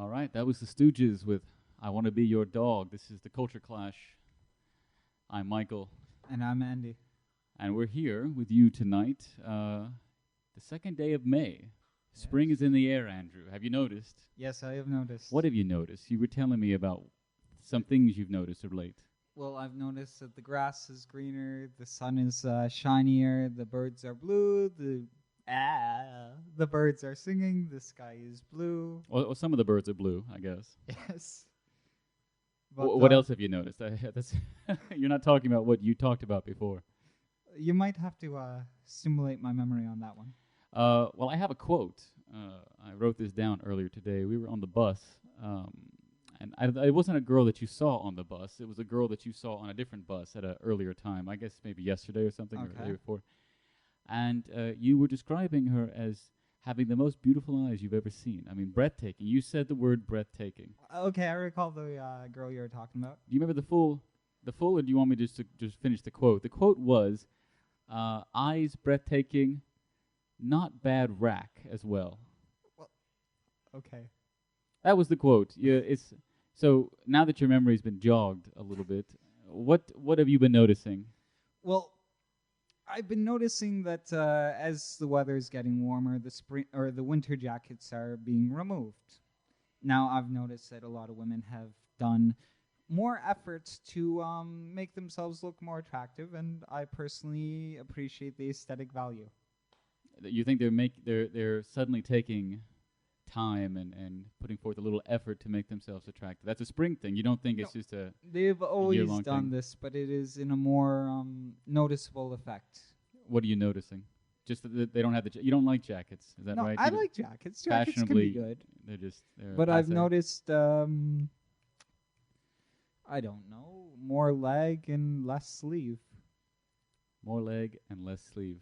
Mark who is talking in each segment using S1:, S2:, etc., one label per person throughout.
S1: right, that was the Stooges with "I Want to Be Your Dog." This is the Culture Clash. I'm Michael,
S2: And I'm Andy.
S1: and we're here with you tonight. The second day of May. Spring is in the air, Andrew. Have you noticed?
S2: Yes, I have noticed.
S1: What have you noticed? You were telling me about some things you've noticed of late.
S2: Well, I've noticed that the grass is greener, the sun is shinier, the birds are blue, the birds are singing, the sky is blue.
S1: Well, some of the birds are blue, I guess.
S2: Yes. But,
S1: What else have you noticed? That's you're not talking about what you talked about before.
S2: You might have to stimulate my memory on that one.
S1: Well, I have a quote. I wrote this down earlier today. We were on the bus, and it wasn't a girl that you saw on the bus. It was a girl that you saw on a different bus at an earlier time. I guess maybe yesterday or something, or the day before. And you were describing her as having the most beautiful eyes you've ever seen. I mean, breathtaking. You said the word breathtaking.
S2: Okay, I recall the girl you were talking about.
S1: Do you remember the full, or do you want me just to finish the quote? The quote was, eyes breathtaking, not bad rack as well.
S2: Okay.
S1: That was the quote. Yeah, it's so now that your memory's been jogged a little bit, what have you been noticing?
S2: Well, I've been noticing that as the weather is getting warmer, the spring or the winter jackets are being removed. Now, I've noticed that a lot of women have done more efforts to make themselves look more attractive, and I personally appreciate the aesthetic value.
S1: You think they're suddenly taking time and putting forth a little effort to make themselves attractive? That's a spring thing. You don't think it's just a
S2: They've always
S1: year-long
S2: done
S1: thing?
S2: this, but it is in a more noticeable effect.
S1: What are you noticing? Just that they don't have you don't like jackets, is that
S2: No,
S1: right?
S2: I
S1: You d-
S2: like jackets. Jackets can be
S1: fashionably,
S2: good.
S1: They're
S2: But I've
S1: passe.
S2: noticed, I don't know, more leg and less sleeve.
S1: More leg and less sleeve.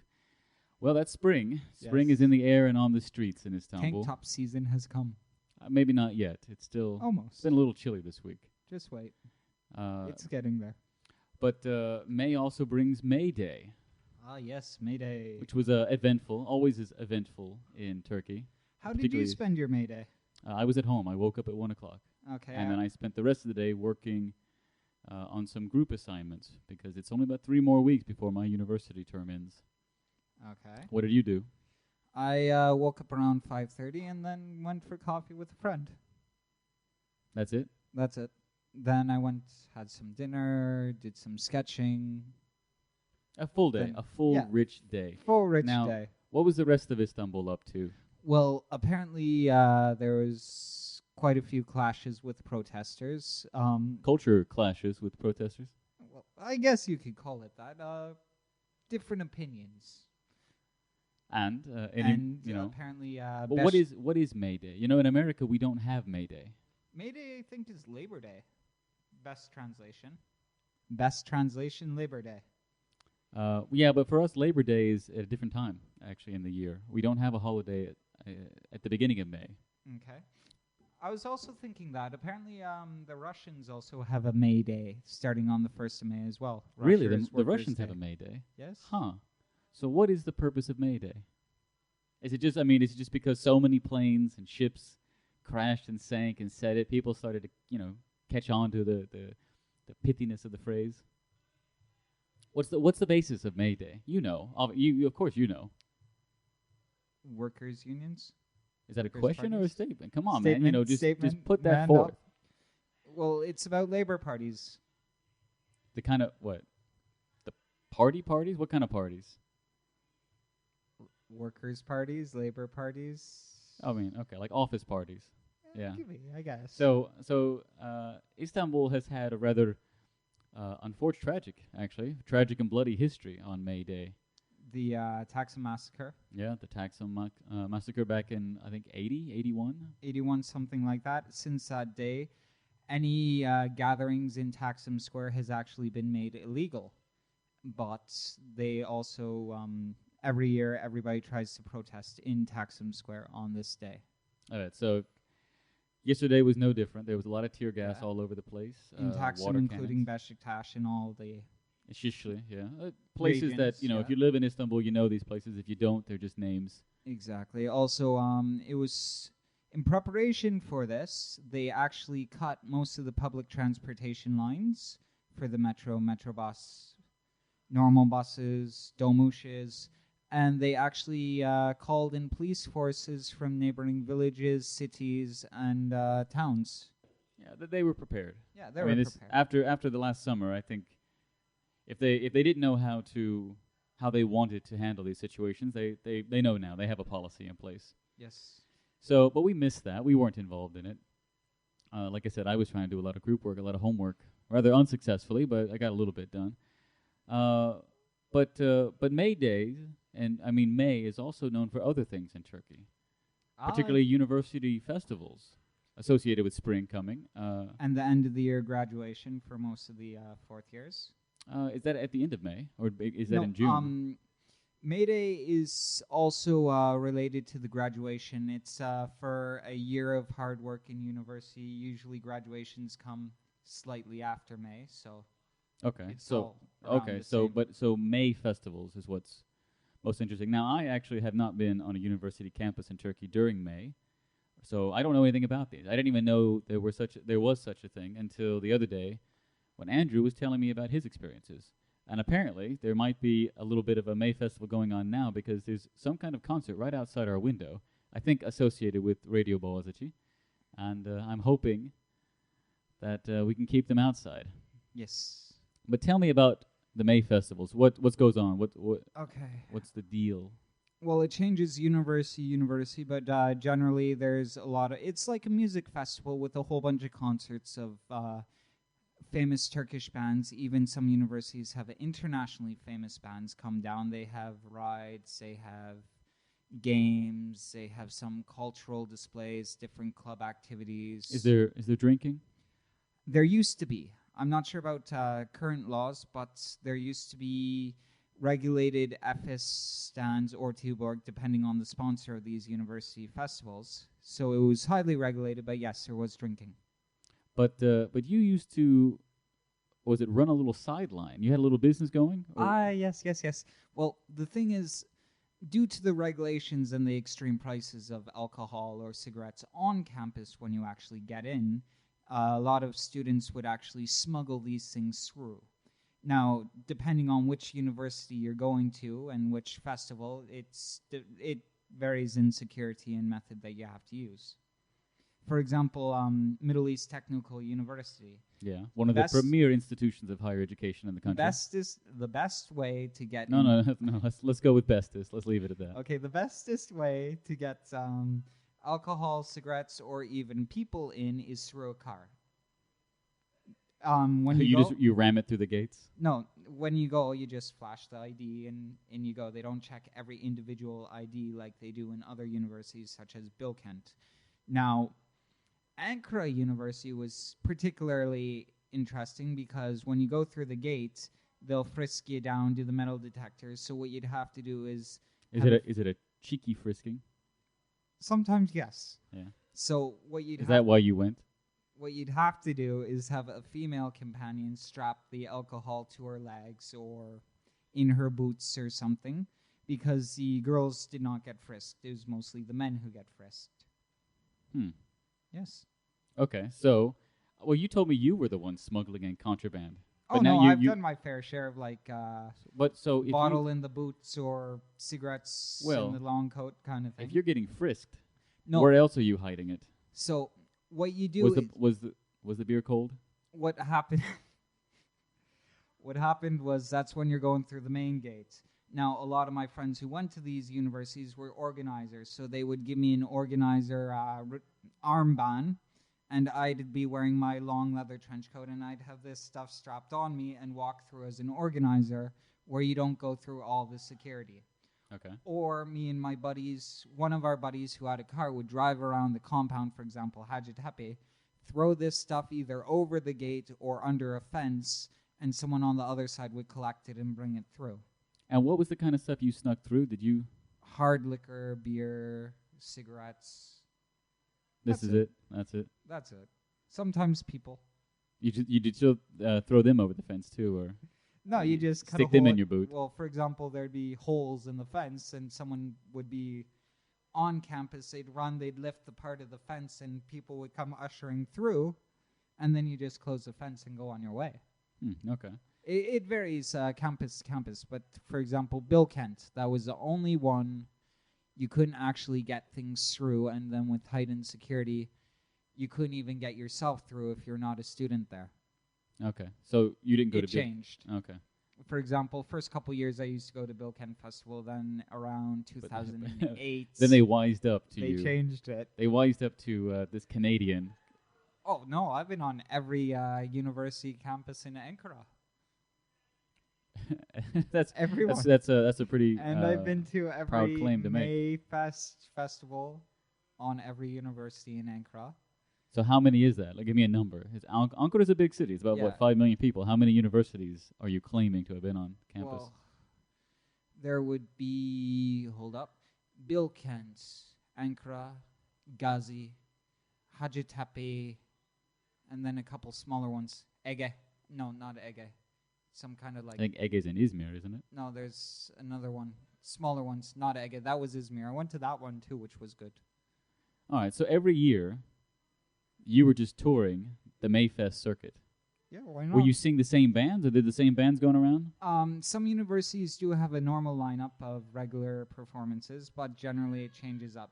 S1: Well, that's spring. Spring
S2: Yes.
S1: is in the air and on the streets in Istanbul.
S2: Tank top season has come.
S1: Maybe not yet. It's still it's
S2: Almost.
S1: been a little chilly this week.
S2: Just wait.
S1: Uh,
S2: It's getting there.
S1: but May also brings May Day,
S2: Ah, yes, Mayday.
S1: which was eventful. Always is eventful in Turkey.
S2: How did you
S1: particularly-
S2: spend your Mayday?
S1: I was at home. I woke up at 1:00,
S2: Okay.
S1: and then I spent the rest of the day working on some group assignments because it's only about 3 more weeks before my university term ends.
S2: Okay.
S1: What did you do?
S2: I woke up around 5:30 and then went for coffee with a friend.
S1: That's it?
S2: That's it. Then I went, had some dinner, did some sketching.
S1: A full day.
S2: Then-
S1: A full,
S2: yeah.
S1: rich day.
S2: Full rich
S1: Now-
S2: day.
S1: What was the rest of Istanbul up to?
S2: Well, apparently there was quite a few clashes with protesters.
S1: Culture clashes with protesters?
S2: Well, I guess you could call it that. Different opinions.
S1: And,
S2: Apparently,
S1: but what is May Day? You know, in America, we don't have May Day.
S2: May Day, I think, is Labor Day. Best translation. Best translation, Labor Day.
S1: Yeah, but for us, Labor Day is at a different time, actually, in the year. We don't have a holiday at the beginning of May.
S2: Okay. I was also thinking that apparently the Russians also have a May Day starting on the 1st of May as well.
S1: Really?
S2: Russia's
S1: The
S2: Workers'
S1: Russians
S2: Day.
S1: have a May Day?
S2: Yes.
S1: Huh. So what is the purpose of May Day? Is it just because so many planes and ships crashed and sank and set it, people started to, catch on to the pithiness of the phrase? What's the basis of May Day? You know. Of course you know.
S2: Workers' unions?
S1: Is that a
S2: Workers'
S1: question or a
S2: parties?
S1: statement? Come on, man. Just
S2: Statement,
S1: put that
S2: man
S1: forth.
S2: up. Well, it's about labor parties.
S1: The kind of what? The parties? What kind of parties?
S2: Workers' parties, labor parties.
S1: I mean, okay, like office parties. Yeah.
S2: Maybe, I guess.
S1: So Istanbul has had a rather tragic and bloody history on May Day.
S2: The Taksim massacre,
S1: Yeah, the Taksim massacre back in, I think, 80, 81.
S2: 81, something like that. Since that day, any gatherings in Taksim Square has actually been made illegal. But they also, every year, everybody tries to protest in Taksim Square on this day.
S1: All right, so yesterday was no different. There was a lot of tear gas
S2: Yeah.
S1: all over the place.
S2: In Taksim,
S1: water
S2: including
S1: cannons.
S2: Beşiktaş and all the...
S1: Shishli, yeah. Places that,
S2: Regions,
S1: if
S2: yeah.
S1: you live in Istanbul, you know these places. If you don't, they're just names.
S2: Exactly. Also, In preparation for this, they actually cut most of the public transportation lines for the metro, Metrobus, normal buses, Domushes, and they actually called in police forces from neighboring villages, cities, and towns.
S1: Yeah, they were prepared.
S2: Yeah, they
S1: I
S2: were
S1: mean,
S2: prepared.
S1: after the last summer, I think if they didn't know how they wanted to handle these situations, they know now. They have a policy in place.
S2: Yes.
S1: So, but we missed that. We weren't involved in it. Like I said, I was trying to do a lot of group work, a lot of homework, rather unsuccessfully, but I got a little bit done. But May Day, and I mean May is also known for other things in Turkey, particularly university festivals associated with spring coming.
S2: And the end of the year graduation for most of the fourth years.
S1: Is that at the end of May, or is that
S2: No,
S1: in June?
S2: May Day is also related to the graduation. It's for a year of hard work in university. Usually graduations come slightly after May, so
S1: Okay,
S2: it's
S1: so
S2: all around
S1: okay,
S2: the
S1: so
S2: same.
S1: so May festivals is what's most interesting. Now, I actually have not been on a university campus in Turkey during May, so I don't know anything about these. I didn't even know there was such a thing until the other day when Andrew was telling me about his experiences. And apparently, there might be a little bit of a May festival going on now because there's some kind of concert right outside our window, I think associated with Radio Boğaziçi, and I'm hoping that we can keep them outside.
S2: Yes.
S1: But tell me about the May festivals. What goes on?
S2: Okay.
S1: What's the deal?
S2: Well, it changes university, but generally there's a lot of. It's like a music festival with a whole bunch of concerts of famous Turkish bands. Even some universities have internationally famous bands come down. They have rides, they have games, they have some cultural displays, different club activities.
S1: Is there drinking?
S2: There used to be. I'm not sure about current laws, but there used to be regulated Efes stands or Tuborg, depending on the sponsor of these university festivals. So it was highly regulated, but yes, there was drinking.
S1: But you used to, was it run a little sideline? You had a little business going?
S2: Yes. Well, the thing is, due to the regulations and the extreme prices of alcohol or cigarettes on campus when you actually get in, a lot of students would actually smuggle these things through. Now, depending on which university you're going to and which festival, it varies in security and method that you have to use. For example, Middle East Technical University.
S1: Yeah, one of the premier institutions of higher education in the country.
S2: The best way to get
S1: no. Let's go with bestest. Let's leave it at that.
S2: Okay, the bestest way to get alcohol, cigarettes, or even people in is through a car. When
S1: you ram it through the gates.
S2: No, when you go, you just flash the ID and you go. They don't check every individual ID like they do in other universities, such as Bilkent. Now, Ankara University was particularly interesting because when you go through the gate, they'll frisk you down, do the metal detectors. So what you'd have to do is
S1: is it a cheeky frisking?
S2: Sometimes yes.
S1: Yeah.
S2: So what
S1: is that why you went?
S2: What you'd have to do is have a female companion strap the alcohol to her legs or in her boots or something, because the girls did not get frisked. It was mostly the men who get frisked. Yes.
S1: Okay, so, well, you told me you were the one smuggling in contraband.
S2: Oh, no, I've done my fair share of, like, bottle in the boots or cigarettes in the long coat kind of thing.
S1: If you're getting frisked, where else are you hiding it?
S2: So what you do
S1: was the beer cold?
S2: What happened? What happened was that's when you're going through the main gate. Now, a lot of my friends who went to these universities were organizers, so they would give me an organizer armband, and I'd be wearing my long leather trench coat, and I'd have this stuff strapped on me and walk through as an organizer, where you don't go through all the security.
S1: Okay.
S2: Or me and my buddies, one of our buddies who had a car would drive around the compound, for example, Hacettepe, throw this stuff either over the gate or under a fence, and someone on the other side would collect it and bring it through.
S1: And what was the kind of stuff you snuck through? Did you?
S2: Hard liquor, beer, cigarettes.
S1: That's it.
S2: That's it. Sometimes people.
S1: You did still throw them over the fence too, or?
S2: No, you just
S1: stick them in your boot.
S2: Well, for example, there'd be holes in the fence, and someone would be on campus, they'd lift the part of the fence, and people would come ushering through, and then you just close the fence and go on your way.
S1: Okay.
S2: It varies campus to campus, but for example, Bill Kent, that was the only one you couldn't actually get things through, and then with heightened security, you couldn't even get yourself through if you're not a student there.
S1: Okay. So you didn't go
S2: It
S1: to Bill.
S2: changed.
S1: Okay.
S2: For example, first couple years I used to go to Bill Kent Festival. Then around 2008,
S1: Then they wised up to
S2: they
S1: you.
S2: changed it.
S1: They wised up to this Canadian.
S2: Oh no, I've been on every university campus in Ankara.
S1: that's
S2: Everyone.
S1: that's a pretty.
S2: And I've been to
S1: proud
S2: every
S1: claim to make.
S2: Mayfest festival on every university in Ankara.
S1: So how many is that? Like, give me a number. Ankara is a big city. It's about
S2: Yeah.
S1: 5 million people. How many universities are you claiming to have been on campus?
S2: Well, there would be, hold up, Bill Kent, Ankara, Gazi, Hacettepe, and then a couple smaller ones. Ege. No, not Ege. Some kind of like...
S1: I think Ege is in Izmir, isn't it?
S2: No, there's another one. Smaller ones, not Ege. That was Izmir. I went to that one too, which was good.
S1: All right. So every year, you were just touring the Mayfest circuit.
S2: Yeah, why not?
S1: Were you seeing the same bands, or did the same bands going around?
S2: Some universities do have a normal lineup of regular performances, but generally it changes up.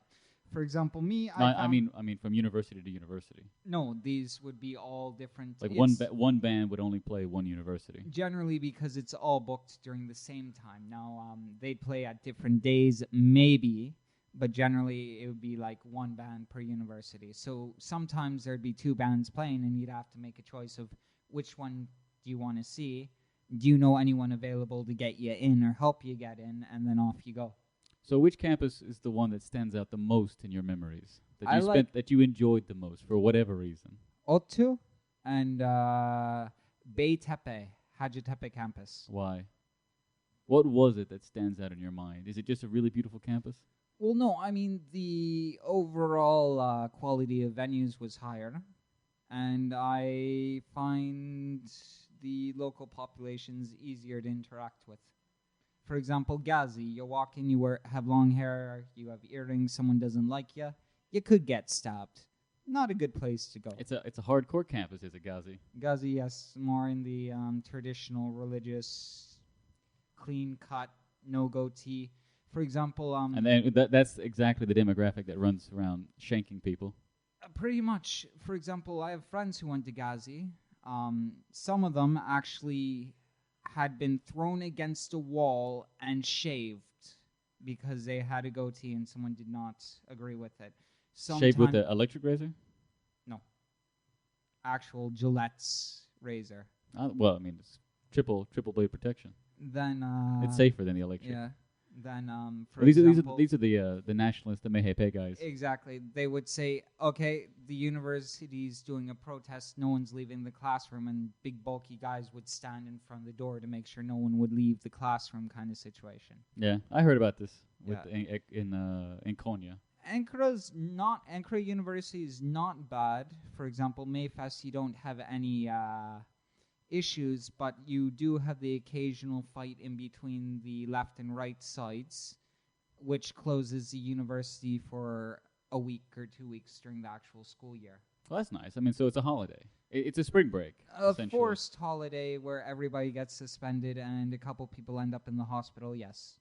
S2: For example, me,
S1: No, I mean from university to university.
S2: No, these would be all different.
S1: Like
S2: It's
S1: one band would only play one university.
S2: generally because it's all booked during the same time. Now, they play at different days, maybe, but generally it would be like one band per university. So sometimes there'd be two bands playing, and you'd have to make a choice of which one do you want to see. Do you know anyone available to get you in or help you get in, and then off you go.
S1: So which campus is the one that stands out the most in your memories? That
S2: I
S1: you
S2: like-
S1: that you enjoyed the most for whatever reason?
S2: Otu and Beytepe, Hacettepe campus.
S1: Why? What was it that stands out in your mind? Is it just a really beautiful campus?
S2: Well, no, I mean, the overall quality of venues was higher, and I find the local populations easier to interact with. For example, Gazi, you walk in, have long hair, you have earrings, someone doesn't like you could get stabbed. Not a good place to go.
S1: It's a hardcore campus, is it, Ghazi?
S2: Gazi, yes, more in the traditional religious, clean cut, no goatee. For example,
S1: And then that's exactly the demographic that runs around shanking people.
S2: pretty much. For example, I have friends who went to Gazi. Some of them actually had been thrown against a wall and shaved because they had a goatee and someone did not agree with it.
S1: Shaved with an electric razor?
S2: Actual Gillette's razor.
S1: Well, I mean, it's triple blade protection.
S2: Then
S1: It's safer than the electric.
S2: Yeah. Then for
S1: Well,
S2: example,
S1: these are the nationalists, the Mehepe guys.
S2: exactly. They would say, okay, the university's doing a protest, no one's leaving the classroom, and big bulky guys would stand in front of the door to make sure no one would leave the classroom, kind of situation.
S1: Yeah, I heard about this with
S2: Yeah.
S1: in Konya.
S2: Ankara University is not bad. For example, Mayfest, you don't have any issues, but you do have the occasional fight in between the left and right sides, which closes the university for a week or 2 weeks during the actual school year.
S1: Well, that's nice. I mean, so it's a holiday. It's a spring break.
S2: A
S1: essentially.
S2: forced holiday where everybody gets suspended and a couple people end up in the hospital, yes.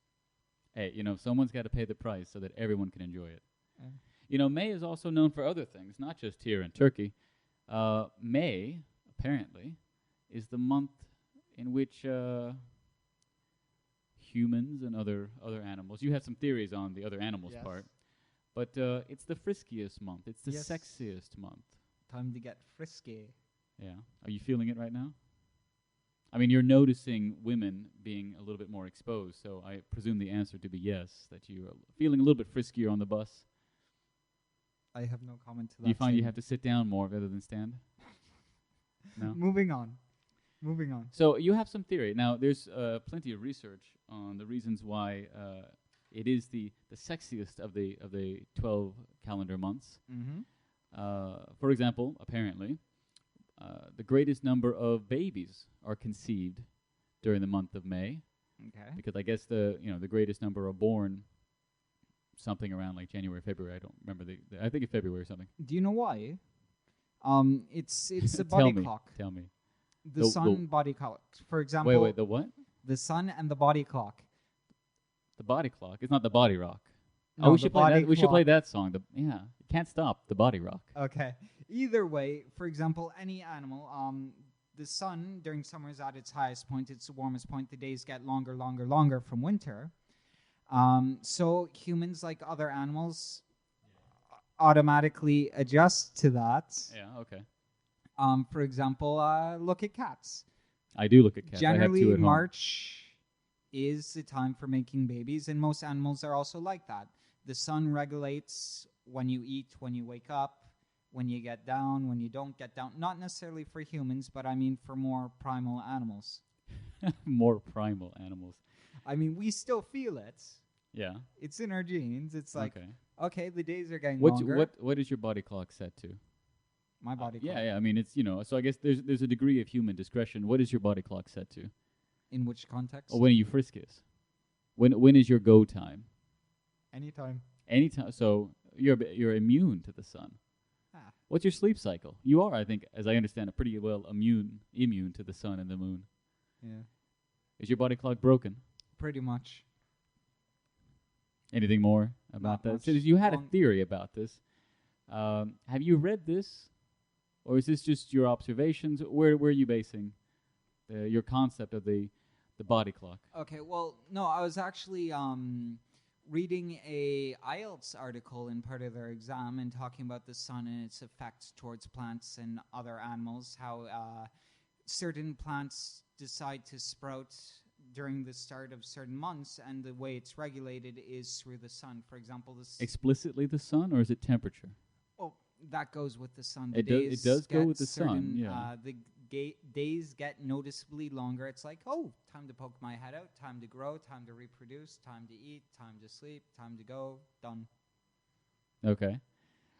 S1: Hey, someone's got to pay the price so that everyone can enjoy it.
S2: Yeah.
S1: May is also known for other things, not just here in Turkey. May, apparently, is the month in which humans and other animals. You have some theories on the other animals
S2: Yes.
S1: part, but it's the friskiest month. It's the
S2: Yes.
S1: sexiest month.
S2: Time to get frisky.
S1: Yeah. Are you feeling it right now? I mean, you're noticing women being a little bit more exposed, so I presume the answer to be yes, that you are feeling a little bit friskier on the bus.
S2: I have no comment to that.
S1: Do you find you have to sit down more rather than stand? No?
S2: Moving on.
S1: So you have some theory. Now, there's plenty of research on the reasons why it is the sexiest of the 12 calendar months.
S2: Mm-hmm.
S1: For example, apparently, the greatest number of babies are conceived during the month of May,
S2: Okay.
S1: because I guess the greatest number are born something around like January, February. I don't remember I think it's February or something.
S2: Do you know why? It's a
S1: Tell
S2: body
S1: me.
S2: clock.
S1: Tell me.
S2: The
S1: The-
S2: sun body clock. For example,
S1: Wait, the what?
S2: the sun and the body clock.
S1: The body clock. It's not the body rock.
S2: No,
S1: Oh, we
S2: the
S1: should play
S2: body
S1: that. We should play
S2: clock.
S1: that song. You can't stop the body rock.
S2: Okay. Either way, for example, any animal, the sun during summer is at its highest point. It's the warmest point. The days get longer from winter. So humans, like other animals, automatically adjust to that.
S1: Yeah. Okay.
S2: For example, look at cats.
S1: I do look at cats. I have
S2: Generally,
S1: two at home.
S2: March is the time for making babies, and most animals are also like that. The sun regulates when you eat, when you wake up, when you get down, when you don't get down. Not necessarily for humans, but I mean for more primal animals.
S1: More primal animals.
S2: I mean, we still feel it.
S1: Yeah.
S2: It's in our genes. It's like,
S1: okay.
S2: okay, the days are getting
S1: What's
S2: longer.
S1: what is your body clock set to?
S2: My body clock.
S1: Yeah. I mean, it's So I guess there's a degree of human discretion. What is your body clock set to?
S2: In which context?
S1: Or when are you friskiest? When is your go time?
S2: Anytime.
S1: Anytime. So you're immune to the sun.
S2: Ah.
S1: What's your sleep cycle? You are, I think, as I understand it, pretty well immune to the sun and the moon.
S2: Yeah.
S1: Is your body clock broken?
S2: Pretty much.
S1: Anything more about
S2: Not
S1: that?
S2: much.
S1: So you had a
S2: Long-
S1: theory about this. Have you read this, or is this just your observations? Where are you basing your concept of the body clock?
S2: Okay, well, no, I was actually reading a IELTS article in part of their exam and talking about the sun and its effects towards plants and other animals, how certain plants decide to sprout during the start of certain months, and the way it's regulated is through the sun. For example,
S1: Explicitly the sun, or is it temperature?
S2: that goes with the sun.
S1: It does go
S2: get
S1: with the sun,
S2: certain,
S1: yeah.
S2: Days get noticeably longer. It's like, oh, time to poke my head out, time to grow, time to reproduce, time to eat, time to sleep, time to go, done.
S1: Okay.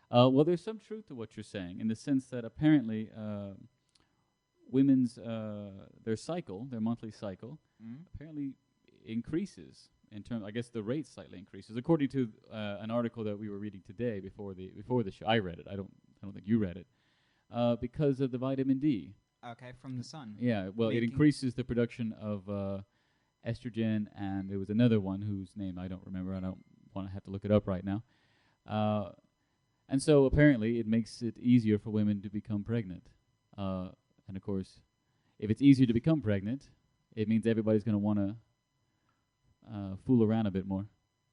S1: Well, there's some truth to what you're saying in the sense that apparently women's their monthly cycle, apparently increases in terms. I guess the rate slightly increases according to an article that we were reading today before the show. I read it. I don't think you read it because of the vitamin D.
S2: Okay, from the sun.
S1: Yeah. Well, it
S2: Making-
S1: increases the production of estrogen, and there was another one whose name I don't remember. I don't want to have to look it up right now. And so apparently it makes it easier for women to become pregnant. And of course, if it's easier to become pregnant, it means everybody's going to want to fool around a bit more.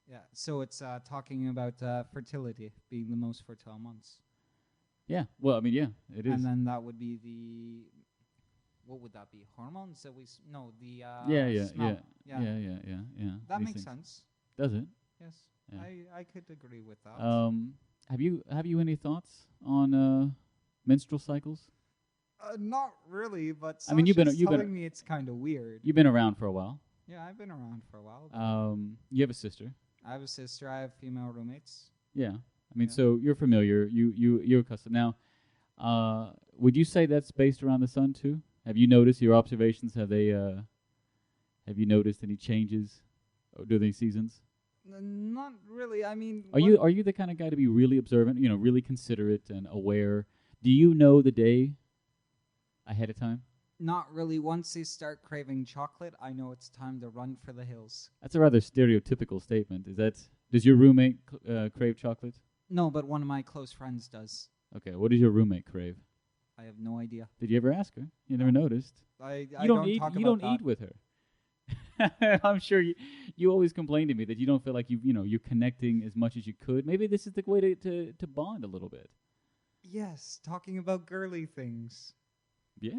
S2: Yeah, so it's talking about fertility being the most fertile months.
S1: Yeah. Well, I mean, yeah, it is.
S2: And then that would be what would that be? Hormones that no, the
S1: Yeah.
S2: smell.
S1: Yeah.
S2: That
S1: These
S2: makes
S1: things.
S2: sense.
S1: Does it?
S2: Yes.
S1: Yeah.
S2: I could agree with that.
S1: Have you any thoughts on menstrual cycles?
S2: Not really, but
S1: I mean, you've been
S2: telling me it's kind of weird.
S1: You've been around for a while.
S2: Yeah, I've been around for a while.
S1: You have a sister.
S2: I have a sister. I have female roommates.
S1: Yeah. I mean,
S2: Yeah.
S1: so you're familiar. You're accustomed. Now, would you say that's based around the sun too? Have you noticed your observations? Have you noticed any changes during these seasons?
S2: Not really. I mean,
S1: Are you the kind of guy to be really observant? Really considerate and aware? Do you know the day ahead of time?
S2: Not really. Once they start craving chocolate, I know it's time to run for the hills.
S1: That's a rather stereotypical statement. Does your roommate crave chocolate?
S2: No, but one of my close friends does.
S1: Okay, what does your roommate crave?
S2: I have no idea.
S1: Did you ever ask her? You never noticed.
S2: I
S1: You don't
S2: talk
S1: You
S2: about
S1: don't eat with her. I'm sure you always complain to me that you don't feel like you're connecting as much as you could. Maybe this is the way to bond a little bit.
S2: Yes, talking about girly things.
S1: Yeah.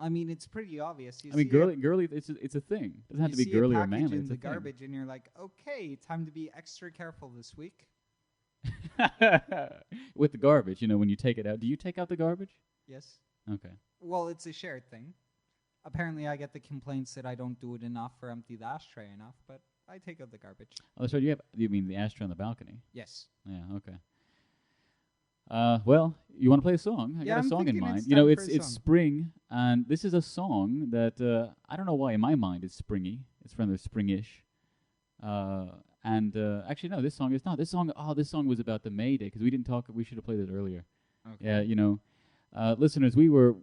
S2: I mean, it's pretty obvious.
S1: I mean, girly. It's a thing. It doesn't have to be girly or manly.
S2: in
S1: It's
S2: the
S1: a thing.
S2: garbage, and you're like, okay, time to be extra careful this week.
S1: With the garbage, when you take it out, do you take out the garbage?
S2: Yes.
S1: Okay.
S2: Well, it's a shared thing. Apparently, I get the complaints that I don't do it enough or empty the ashtray enough, but I take out the garbage.
S1: Oh, so you mean the ashtray on the balcony?
S2: Yes.
S1: Yeah. Okay. Well, you want to play a song? I
S2: Yeah,
S1: got a
S2: I'm
S1: song in
S2: thinking
S1: mind.
S2: it's time for a
S1: It's
S2: song.
S1: spring, and this is a song that I don't know why in my mind it's springy. It's rather springish, And actually, no, this song is not. This song was about the May Day because we didn't talk. We should have played it earlier.
S2: Okay.
S1: Yeah, listeners, we were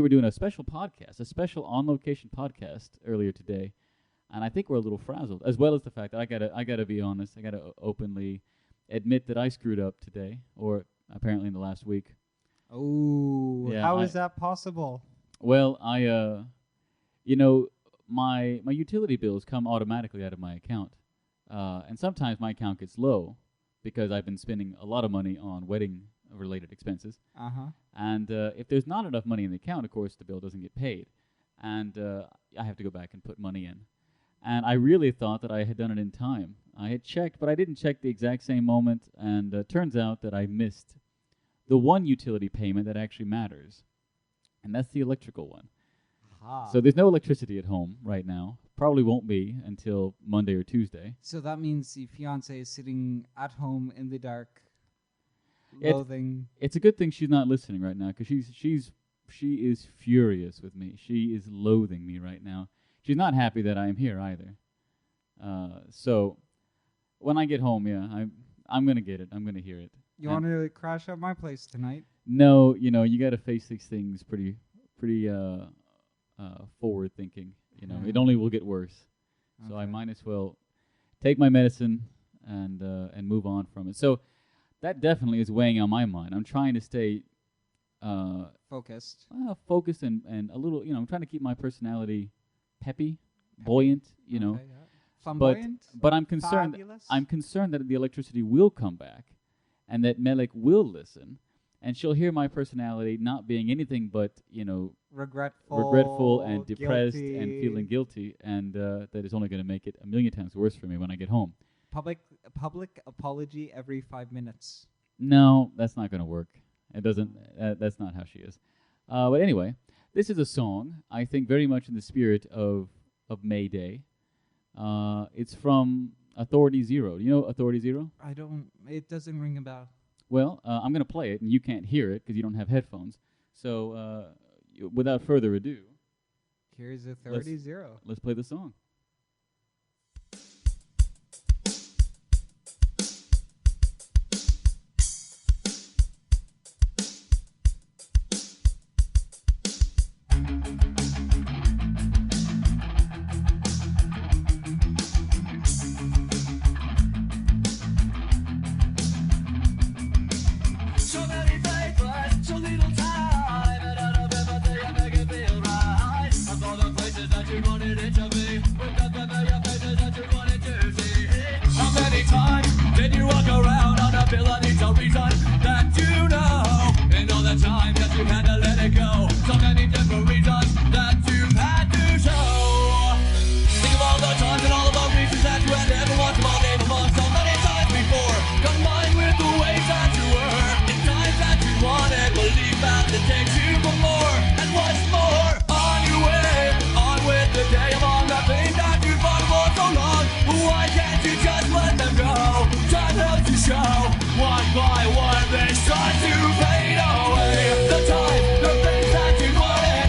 S1: doing a special podcast, a special on location podcast earlier today, and I think we're a little frazzled, as well as the fact that I gotta be honest. I gotta openly admit that I screwed up today, or apparently in the last week.
S2: Oh,
S1: Yeah,
S2: how is that possible?
S1: Well, my utility bills come automatically out of my account, and sometimes my account gets low because I've been spending a lot of money on wedding-related expenses. And if there's not enough money in the account, of course, the bill doesn't get paid, and I have to go back and put money in. And I really thought that I had done it in time. I had checked, but I didn't check the exact same moment, and turns out that I missed the one utility payment that actually matters, and that's the electrical one. So there's no electricity at home right now. Probably won't be until Monday or Tuesday.
S2: So that means the fiance is sitting at home in the dark,
S1: It's-
S2: loathing.
S1: It's a good thing she's not listening right now because she is furious with me. She is loathing me right now. She's not happy that I am here either. So when I get home, yeah, I'm gonna get it. I'm gonna hear it.
S2: You want to crash at my place tonight?
S1: No, you got to face these things pretty forward thinking. It only will get worse. So I
S2: Okay.
S1: might as well take my medicine and move on from it. So that definitely is weighing on my mind. I'm trying to stay
S2: Focused.
S1: focused and a little, I'm trying to keep my personality peppy, buoyant,
S2: Okay, yeah.
S1: But
S2: Flamboyant.
S1: but I'm concerned.
S2: Fabulous.
S1: I'm concerned that the electricity will come back, and that Melik will listen, and she'll hear my personality not being anything but regretful and depressed and
S2: guilty.
S1: feeling guilty, and that is only going to make it a million times worse for me when I get home.
S2: Public apology every 5 minutes.
S1: No, that's not going to work. It doesn't. That's not how she is. But anyway, this is a song I think very much in the spirit of May Day. It's from Authority Zero. Do you know Authority Zero?
S2: It doesn't ring a bell.
S1: Well, I'm going to play it, and you can't hear it because you don't have headphones. So, without further ado,
S2: Here's Authority Zero.
S1: let's play the song.
S3: So many papers, so little time, and out of everything I make it feel right. Of all the places that you wanted it to be, with the familiar faces that you wanted to see. How many times did you walk around on ability to reason that you know? And all the time that you had to let it go. So many different reasons that you've had to show. Think of all the times and all of the reasons that you had to ever want to all name among so many times before. Combined with the ways that you were, in times that you wanted, believe that it takes you for more and what's more. On your way, on with the day of all the things that you fought for so long. Why can't you just let them go? Time helps you show one by one they start to fade away. The time, the things that you wanted,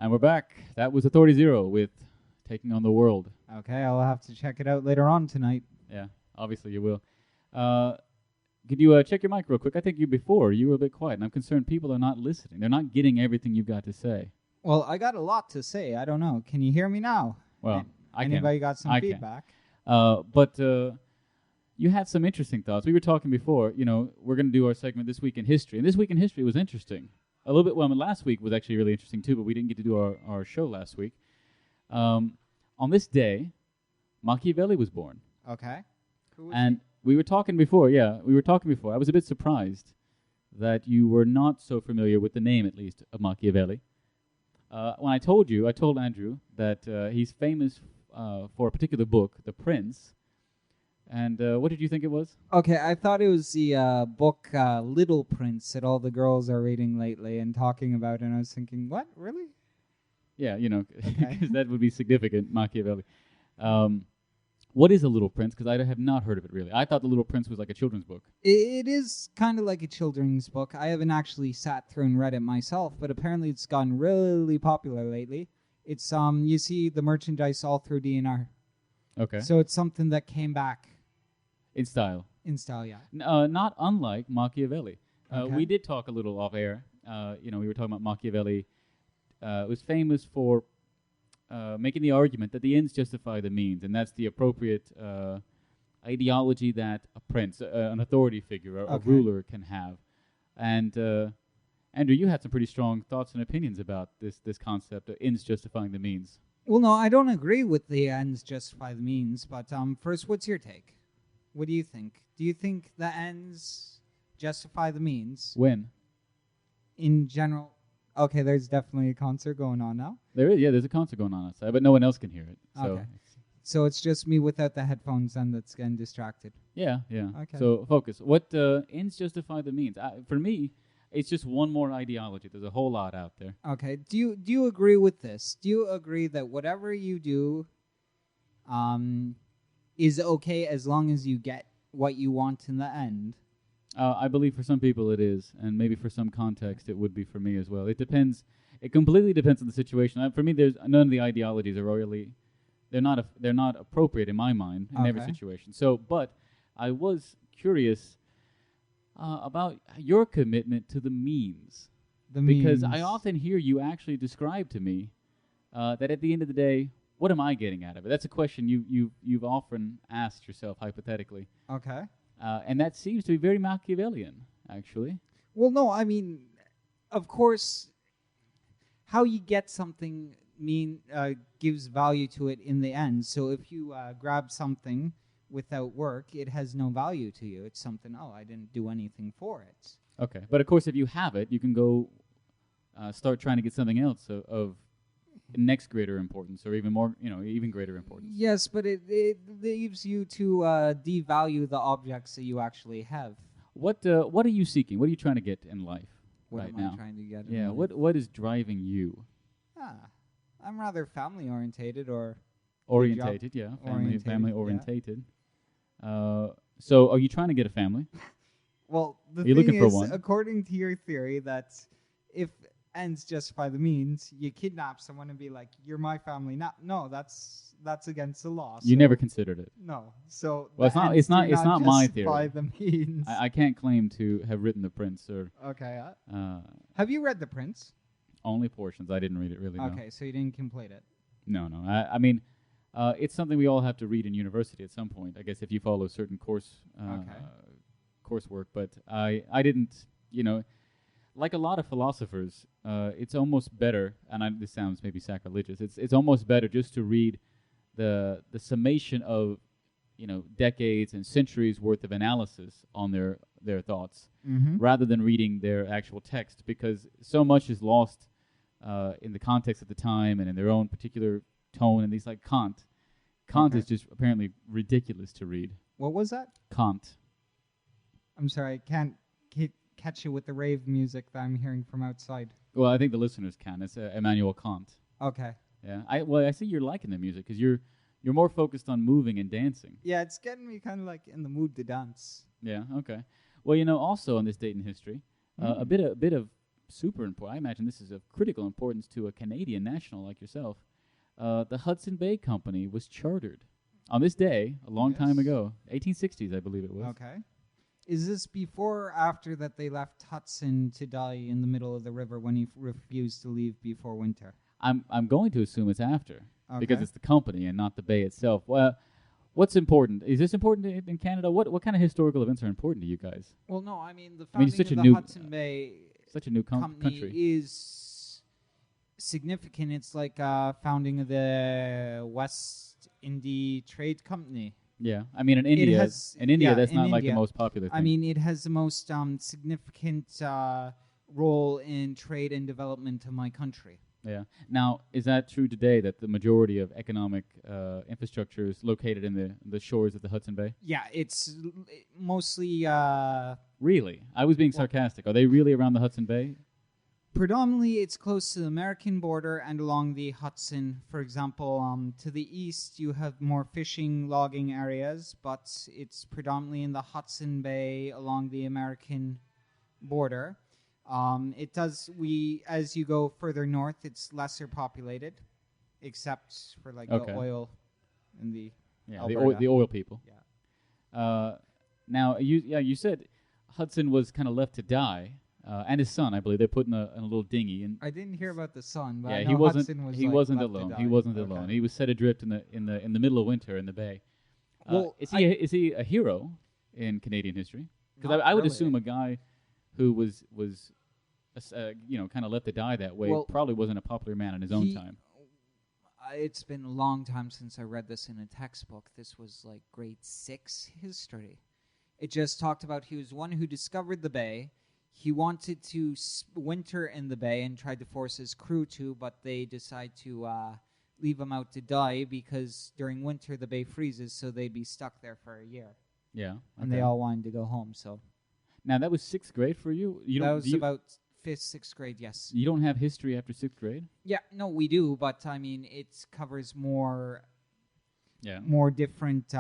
S1: And we're back. That was Authority Zero with Taking on the World.
S2: Okay, I'll have to check it out later on tonight.
S1: Yeah, obviously you will. Could you check your mic real quick? I think you were a bit quiet, and I'm concerned people are not listening. They're not getting everything you've got to say.
S2: Well, I got a lot to say. I don't know. Can you hear me now?
S1: Well, I can.
S2: Anybody got some
S1: I can.
S2: feedback?
S1: But you had some interesting thoughts. We were talking before, we're going to do our segment This Week in History. And This Week in History was interesting. A little bit, last week was actually really interesting too, but we didn't get to do our show last week. On this day, Machiavelli was born.
S2: Okay. Who was
S1: And we were talking before, I was a bit surprised that you were not so familiar with the name, at least, of Machiavelli. When I told Andrew that he's famous for a particular book, The Prince. And what did you think it was?
S2: Okay, I thought it was the book Little Prince that all the girls are reading lately and talking about, and I was thinking, what? Really?
S1: Yeah,
S2: Okay.
S1: 'cause that would be significant, Machiavelli. What is A Little Prince? Because I have not heard of it, really. I thought The Little Prince was like a children's book.
S2: It is kind of like a children's book. I haven't actually sat through and read it myself, but apparently it's gotten really popular lately. It's you see the merchandise all through DNR.
S1: Okay.
S2: So it's something that came back
S1: In style.
S2: in style, yeah.
S1: Not unlike Machiavelli.
S2: Okay.
S1: We did talk a little off air. We were talking about Machiavelli. Was famous for making the argument that the ends justify the means, and that's the appropriate ideology that a prince, an authority figure, a
S2: Okay.
S1: ruler can have. And Andrew, you had some pretty strong thoughts and opinions about this concept of ends justifying the means.
S2: Well, no, I don't agree with the ends justify the means, but first, what's your take? What do you think? Do you think the ends justify the means
S1: When?
S2: in general? Okay, there's definitely a concert going on now.
S1: There's a concert going on outside, but no one else can hear it. So
S2: Okay. So it's just me without the headphones and that's getting distracted.
S1: yeah.
S2: Okay.
S1: So focus. What ends justify the means? For me, it's just one more ideology. There's a whole lot out there.
S2: Okay. Do you agree with this? Do you agree that whatever you do is okay as long as you get what you want in the end?
S1: I believe for some people it is, and maybe for some context it would be for me as well. It depends. It completely depends on the situation. For me, there's none of the ideologies are really. They're not appropriate in my mind in every
S2: Okay.
S1: situation. So, but I was curious about your commitment to the means. Because I
S2: means.
S1: often hear you actually describe to me that at the end of the day, what am I getting out of it? That's a question you've often asked yourself hypothetically,
S2: Okay.
S1: and that seems to be very Machiavellian, actually.
S2: Well, no, I mean, of course, how you get something gives value to it in the end. So if you grab something without work, it has no value to you. It's something, I didn't do anything for it.
S1: Okay, but of course, if you have it, you can go start trying to get something else of next greater importance, or even more, even greater importance.
S2: Yes, but it leaves you to devalue the objects that you actually have.
S1: What are you seeking? What are you trying to get in life
S2: What
S1: right
S2: am
S1: now?
S2: I trying to get?
S1: Yeah,
S2: in life?
S1: what is driving you?
S2: I'm rather family orientated, or
S1: Orientated, yeah, family
S2: Orientated, yeah.
S1: orientated. So, are you trying to get a family?
S2: well, the
S1: Are you
S2: thing
S1: looking for
S2: is,
S1: one?
S2: according to your theory, that if ends justify the means, you kidnap someone and be like, "You're my family." No, that's against the law.
S1: You
S2: so
S1: never considered it.
S2: No. So
S1: Well,
S2: the ends do
S1: it's not my
S2: justify
S1: theory.
S2: the means.
S1: I can't claim to have written The Prince or
S2: Okay.
S1: uh,
S2: Have you read The Prince?
S1: only portions. I didn't read it really.
S2: Okay, so you didn't complete it.
S1: No. I mean, it's something we all have to read in university at some point. I guess if you follow certain coursework. But I didn't. Like a lot of philosophers, it's almost better. And this sounds maybe sacrilegious. It's almost better just to read the summation of decades and centuries worth of analysis on their thoughts,
S2: Mm-hmm.
S1: rather than reading their actual text, because so much is lost in the context of the time and in their own particular tone. And these, like Kant
S2: Okay.
S1: is just apparently ridiculous to read.
S2: What was that?
S1: Kant.
S2: I'm sorry, I can't catch you with the rave music that I'm hearing from outside.
S1: Well, I think the listeners can. It's Immanuel Kant.
S2: Okay.
S1: Yeah. I see you're liking the music because you're more focused on moving and dancing.
S2: Yeah, it's getting me kind of like in the mood to dance.
S1: Yeah. Okay. Well, also on this date in history, a bit of super important. I imagine this is of critical importance to a Canadian national like yourself. The Hudson Bay Company was chartered on this day a long time
S2: Yes.
S1: ago, 1860s, I believe it was.
S2: Okay. Is this before or after that they left Hudson to die in the middle of the river when he refused to leave before winter?
S1: I'm going to assume it's after because
S2: Okay.
S1: it's the company and not the bay itself. Well, what's important? Is this important in Canada? What kind of historical events are important to you guys?
S2: Well, no, I mean the
S1: I mean,
S2: founding
S1: it's such
S2: of
S1: a
S2: the
S1: new-
S2: Hudson Bay
S1: Such a new
S2: Company
S1: country.
S2: is significant. It's like founding of the West Indie Trade Company.
S1: Yeah, I mean in India,
S2: has-
S1: in India
S2: yeah,
S1: that's
S2: in
S1: not like the
S2: India.
S1: most popular thing.
S2: I mean, it has the most significant role in trade and development of my country.
S1: yeah. Now, is that true today that the majority of economic infrastructure is located in the shores of the Hudson Bay?
S2: Yeah, it's mostly
S1: Really? I was being
S2: Well-
S1: sarcastic. Are they really around the Hudson Bay?
S2: predominantly it's close to the American border and along the Hudson. For example, to the east you have more fishing, logging areas, but it's predominantly in the Hudson Bay along the American border. It does as you go further north, it's lesser populated, except for like
S1: Okay.
S2: the oil and the
S1: Yeah,
S2: Alberta.
S1: the oil people.
S2: Yeah.
S1: Now you said Hudson was kind of left to die, and his son, I believe, they put in a little dinghy, and
S2: I didn't hear about the sun, but I
S1: yeah,
S2: know
S1: he wasn't
S2: Hudson was
S1: he
S2: like,
S1: wasn't
S2: left to
S1: alone.
S2: die.
S1: He wasn't
S2: Okay.
S1: alone. He was set adrift in the middle of winter in the bay.
S2: Well,
S1: is he a hero in Canadian history? Because
S2: Not
S1: I would
S2: really.
S1: assume a guy who was kind of left to die that way
S2: Well,
S1: probably wasn't a popular man in his own
S2: he-
S1: time.
S2: It's been a long time since I read this in a textbook. This was like grade 6 history. It just talked about he was one who discovered the bay. He wanted to winter in the bay and tried to force his crew to, but they decide to leave him out to die because during winter the bay freezes, so they'd be stuck there for a year.
S1: Yeah,
S2: And they all wanted to go home. So
S1: Now that was 6th grade for you. You
S2: that
S1: don't
S2: was
S1: do you,
S2: about 5th, 6th grade, yes.
S1: you don't have history after 6th grade.
S2: Yeah, no, we do, but I mean, it covers more
S1: Yeah.
S2: different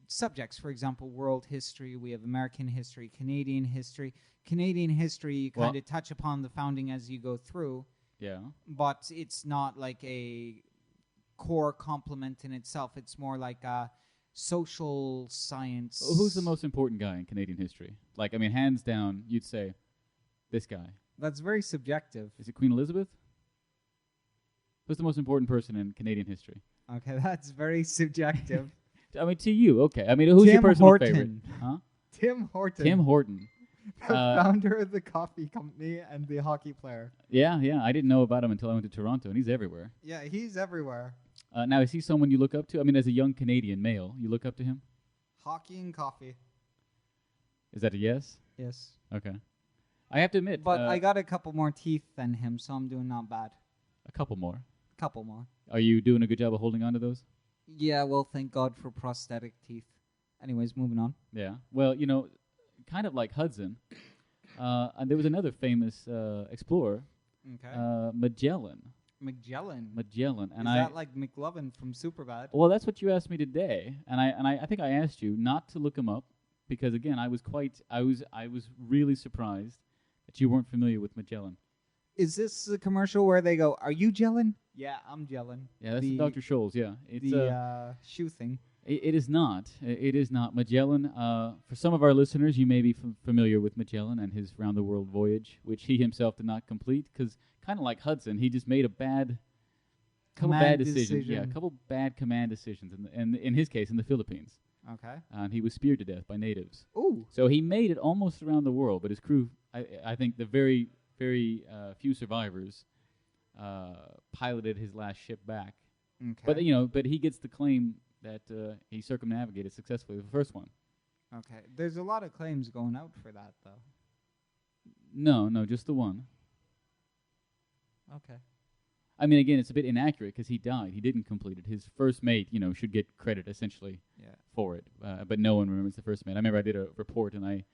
S2: subjects. For example, world history. We have American history, Canadian history. Canadian history, you
S1: Well-
S2: kind of touch upon the founding as you go through,
S1: Yeah.
S2: but it's not like a core complement in itself. It's more like a social science.
S1: Who's the most important guy in Canadian history? Like, I mean, hands down, you'd say this guy.
S2: That's very subjective.
S1: Is it Queen Elizabeth? Who's the most important person in Canadian history?
S2: Okay, that's very subjective.
S1: I mean, to you, okay. I mean, who's your
S2: Tim
S1: personal
S2: Horton.
S1: favorite? Huh?
S2: Tim Horton,
S1: Tim Horton.
S2: the
S1: uh,
S2: founder of the coffee company and the hockey player.
S1: Yeah. I didn't know about him until I went to Toronto, and he's everywhere.
S2: Yeah, he's everywhere.
S1: Now, is he someone you look up to? I mean, as a young Canadian male, you look up to him?
S2: Hockey and coffee.
S1: Is that a yes?
S2: Yes.
S1: Okay. I have to admit,
S2: But I got a couple more teeth than him, so I'm doing not bad.
S1: a couple more.
S2: Couple more.
S1: Are you doing a good job of holding on to those?
S2: Yeah, well, thank God for prosthetic teeth. Anyways, moving on.
S1: Yeah. Well, kind of like Hudson, and there was another famous explorer,
S2: Okay.
S1: Magellan.
S2: Magellan.
S1: Magellan,
S2: Is
S1: and
S2: that like McLovin from Superbad?
S1: well, that's what you asked me today, and I think I asked you not to look him up because again, I was really surprised that you weren't familiar with Magellan.
S2: Is this the commercial where they go, "Are you gelling?" Yeah, I'm gelling.
S1: Yeah, that's
S2: The-
S1: Dr. Scholl's. Yeah, it's
S2: The shoe thing.
S1: It is not. It is not Magellan. For some of our listeners, you may be familiar with Magellan and his round-the-world voyage, which he himself did not complete because, kind of like Hudson, he just made a couple
S2: Command
S1: bad decisions. Yeah, a
S2: decision.
S1: couple bad command decisions, and in his case, in the Philippines,
S2: Okay.
S1: and he was speared to death by natives.
S2: Ooh.
S1: So he made it almost around the world, but his crew, I think, the very few survivors, piloted his last ship back.
S2: Okay.
S1: But he gets the claim that he circumnavigated successfully the first one.
S2: Okay. There's a lot of claims going out for that, though.
S1: No, just the one.
S2: Okay.
S1: I mean, again, it's a bit inaccurate because he died. He didn't complete it. His first mate, should get credit essentially
S2: Yeah.
S1: for it. But no one remembers the first mate. I remember I did a report and I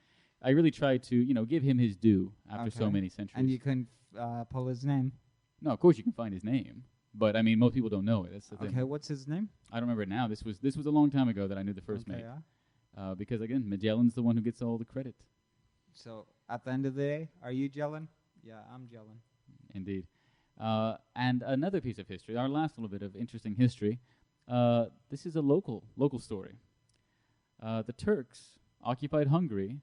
S1: really tried to, give him his due after so
S2: Okay.
S1: many centuries.
S2: And you couldn't pull his name.
S1: No, of course you can find his name, but I mean, most people don't know it. That's the thing.
S2: Okay. What's his name?
S1: I don't remember it now. This was a long time ago that I knew the first
S2: okay,
S1: mate.
S2: Yeah.
S1: Because again, Magellan's the one who gets all the credit.
S2: So at the end of the day, are you gelling? Yeah, I'm gelling.
S1: Indeed. And another piece of history, our last little bit of interesting history. This is a local story. The Turks occupied Hungary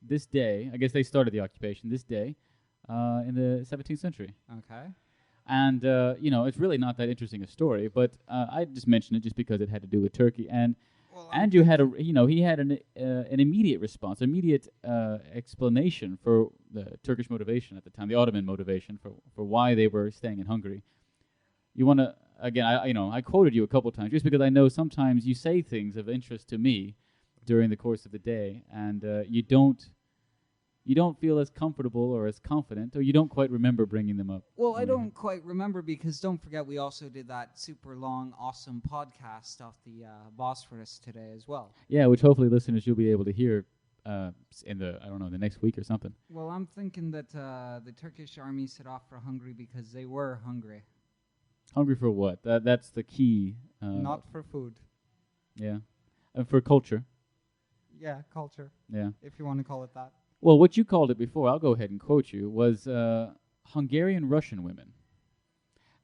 S1: this day. I guess they started the occupation this day in the 17th century.
S2: Okay.
S1: And it's really not that interesting a story, but I just mentioned it just because it had to do with Turkey. And
S2: Well,
S1: Andrew had he had an immediate response, immediate explanation for the Turkish motivation at the time, the Ottoman motivation for why they were staying in Hungary. You want to again? I quoted you a couple times just because I know sometimes you say things of interest to me during the course of the day, and you don't feel as comfortable or as confident, or you don't quite remember bringing them up.
S2: Well, I don't quite remember because don't forget we also did that super long, awesome podcast off the Bosphorus today as well.
S1: Yeah, which hopefully listeners you'll be able to hear in the next week or something.
S2: Well, I'm thinking that the Turkish army set off for Hungary because they were hungry,
S1: Hungry for what? That's the key.
S2: not for food.
S1: Yeah, for culture.
S2: Yeah, culture,
S1: Yeah.
S2: if you want to call it that.
S1: Well, what you called it before, I'll go ahead and quote you, was Hungarian Russian women.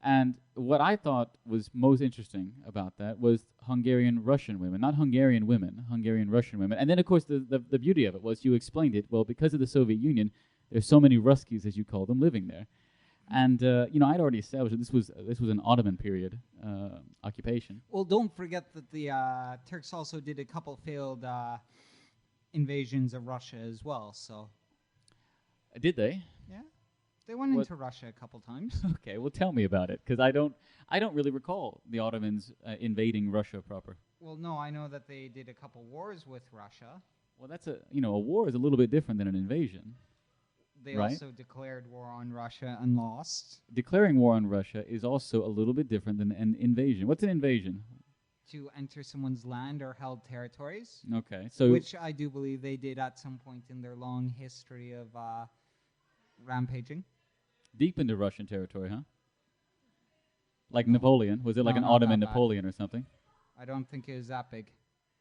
S1: And what I thought was most interesting about that was Hungarian Russian women, not Hungarian women, Hungarian Russian women. And then, of course, the beauty of it was you explained it. Well, because of the Soviet Union, there's so many Ruskies, as you call them, living there. And I'd already established that this was an Ottoman period occupation.
S2: Well, don't forget that the Turks also did a couple failed invasions of Russia as well. So
S1: Did they?
S2: yeah, they went
S1: What-
S2: into Russia a couple times.
S1: Okay, well, tell me about it, because I don't really recall the Ottomans invading Russia proper.
S2: Well, no, I know that they did a couple wars with Russia.
S1: Well, that's a war is a little bit different than an invasion.
S2: They
S1: Right.
S2: also declared war on Russia and lost.
S1: Declaring war on Russia is also a little bit different than an invasion. What's an invasion?
S2: To enter someone's land or held territories,
S1: Okay, so
S2: which I do believe they did at some point in their long history of rampaging.
S1: deep into Russian territory, huh? Like Napoleon. Was it like
S2: No,
S1: an
S2: not
S1: Ottoman
S2: that bad.
S1: Napoleon or something?
S2: I don't think it was that big.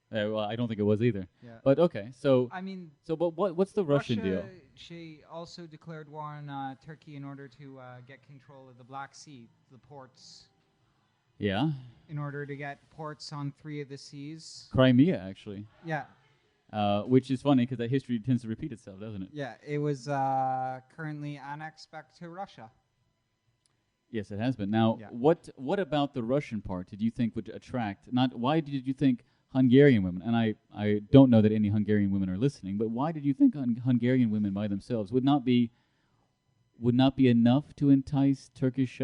S1: Well, I don't think it was either.
S2: Yeah.
S1: But okay, so
S2: I mean,
S1: but what's the Russian
S2: Russia,
S1: deal?
S2: She also declared war on Turkey in order to get control of the Black Sea, the ports,
S1: Yeah,
S2: in order to get ports on 3 of the seas.
S1: Crimea actually,
S2: Yeah,
S1: which is funny because that history tends to repeat itself, doesn't it?
S2: yeah. It was currently annexed back to Russia.
S1: Yes, it has been. Now,
S2: Yeah.
S1: what about the Russian part did you think would attract? Not why did you think Hungarian women? And I don't know that any Hungarian women are listening, but why did you think Hungarian women by themselves would not be enough to entice Turkish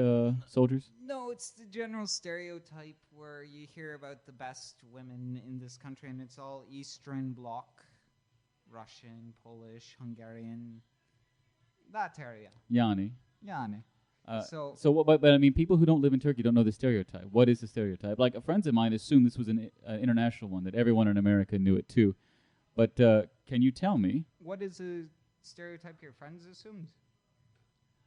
S1: soldiers?
S2: No, it's the general stereotype where you hear about the best women in this country, and it's all Eastern Bloc, Russian, Polish, Hungarian, that area.
S1: Yani.
S2: Yani. So-
S1: but I mean, people who don't live in Turkey don't know the stereotype. What is the stereotype? Like, friends of mine assume this was an international one, that everyone in America knew it too. But can you tell me?
S2: What is a stereotype your friends assumed?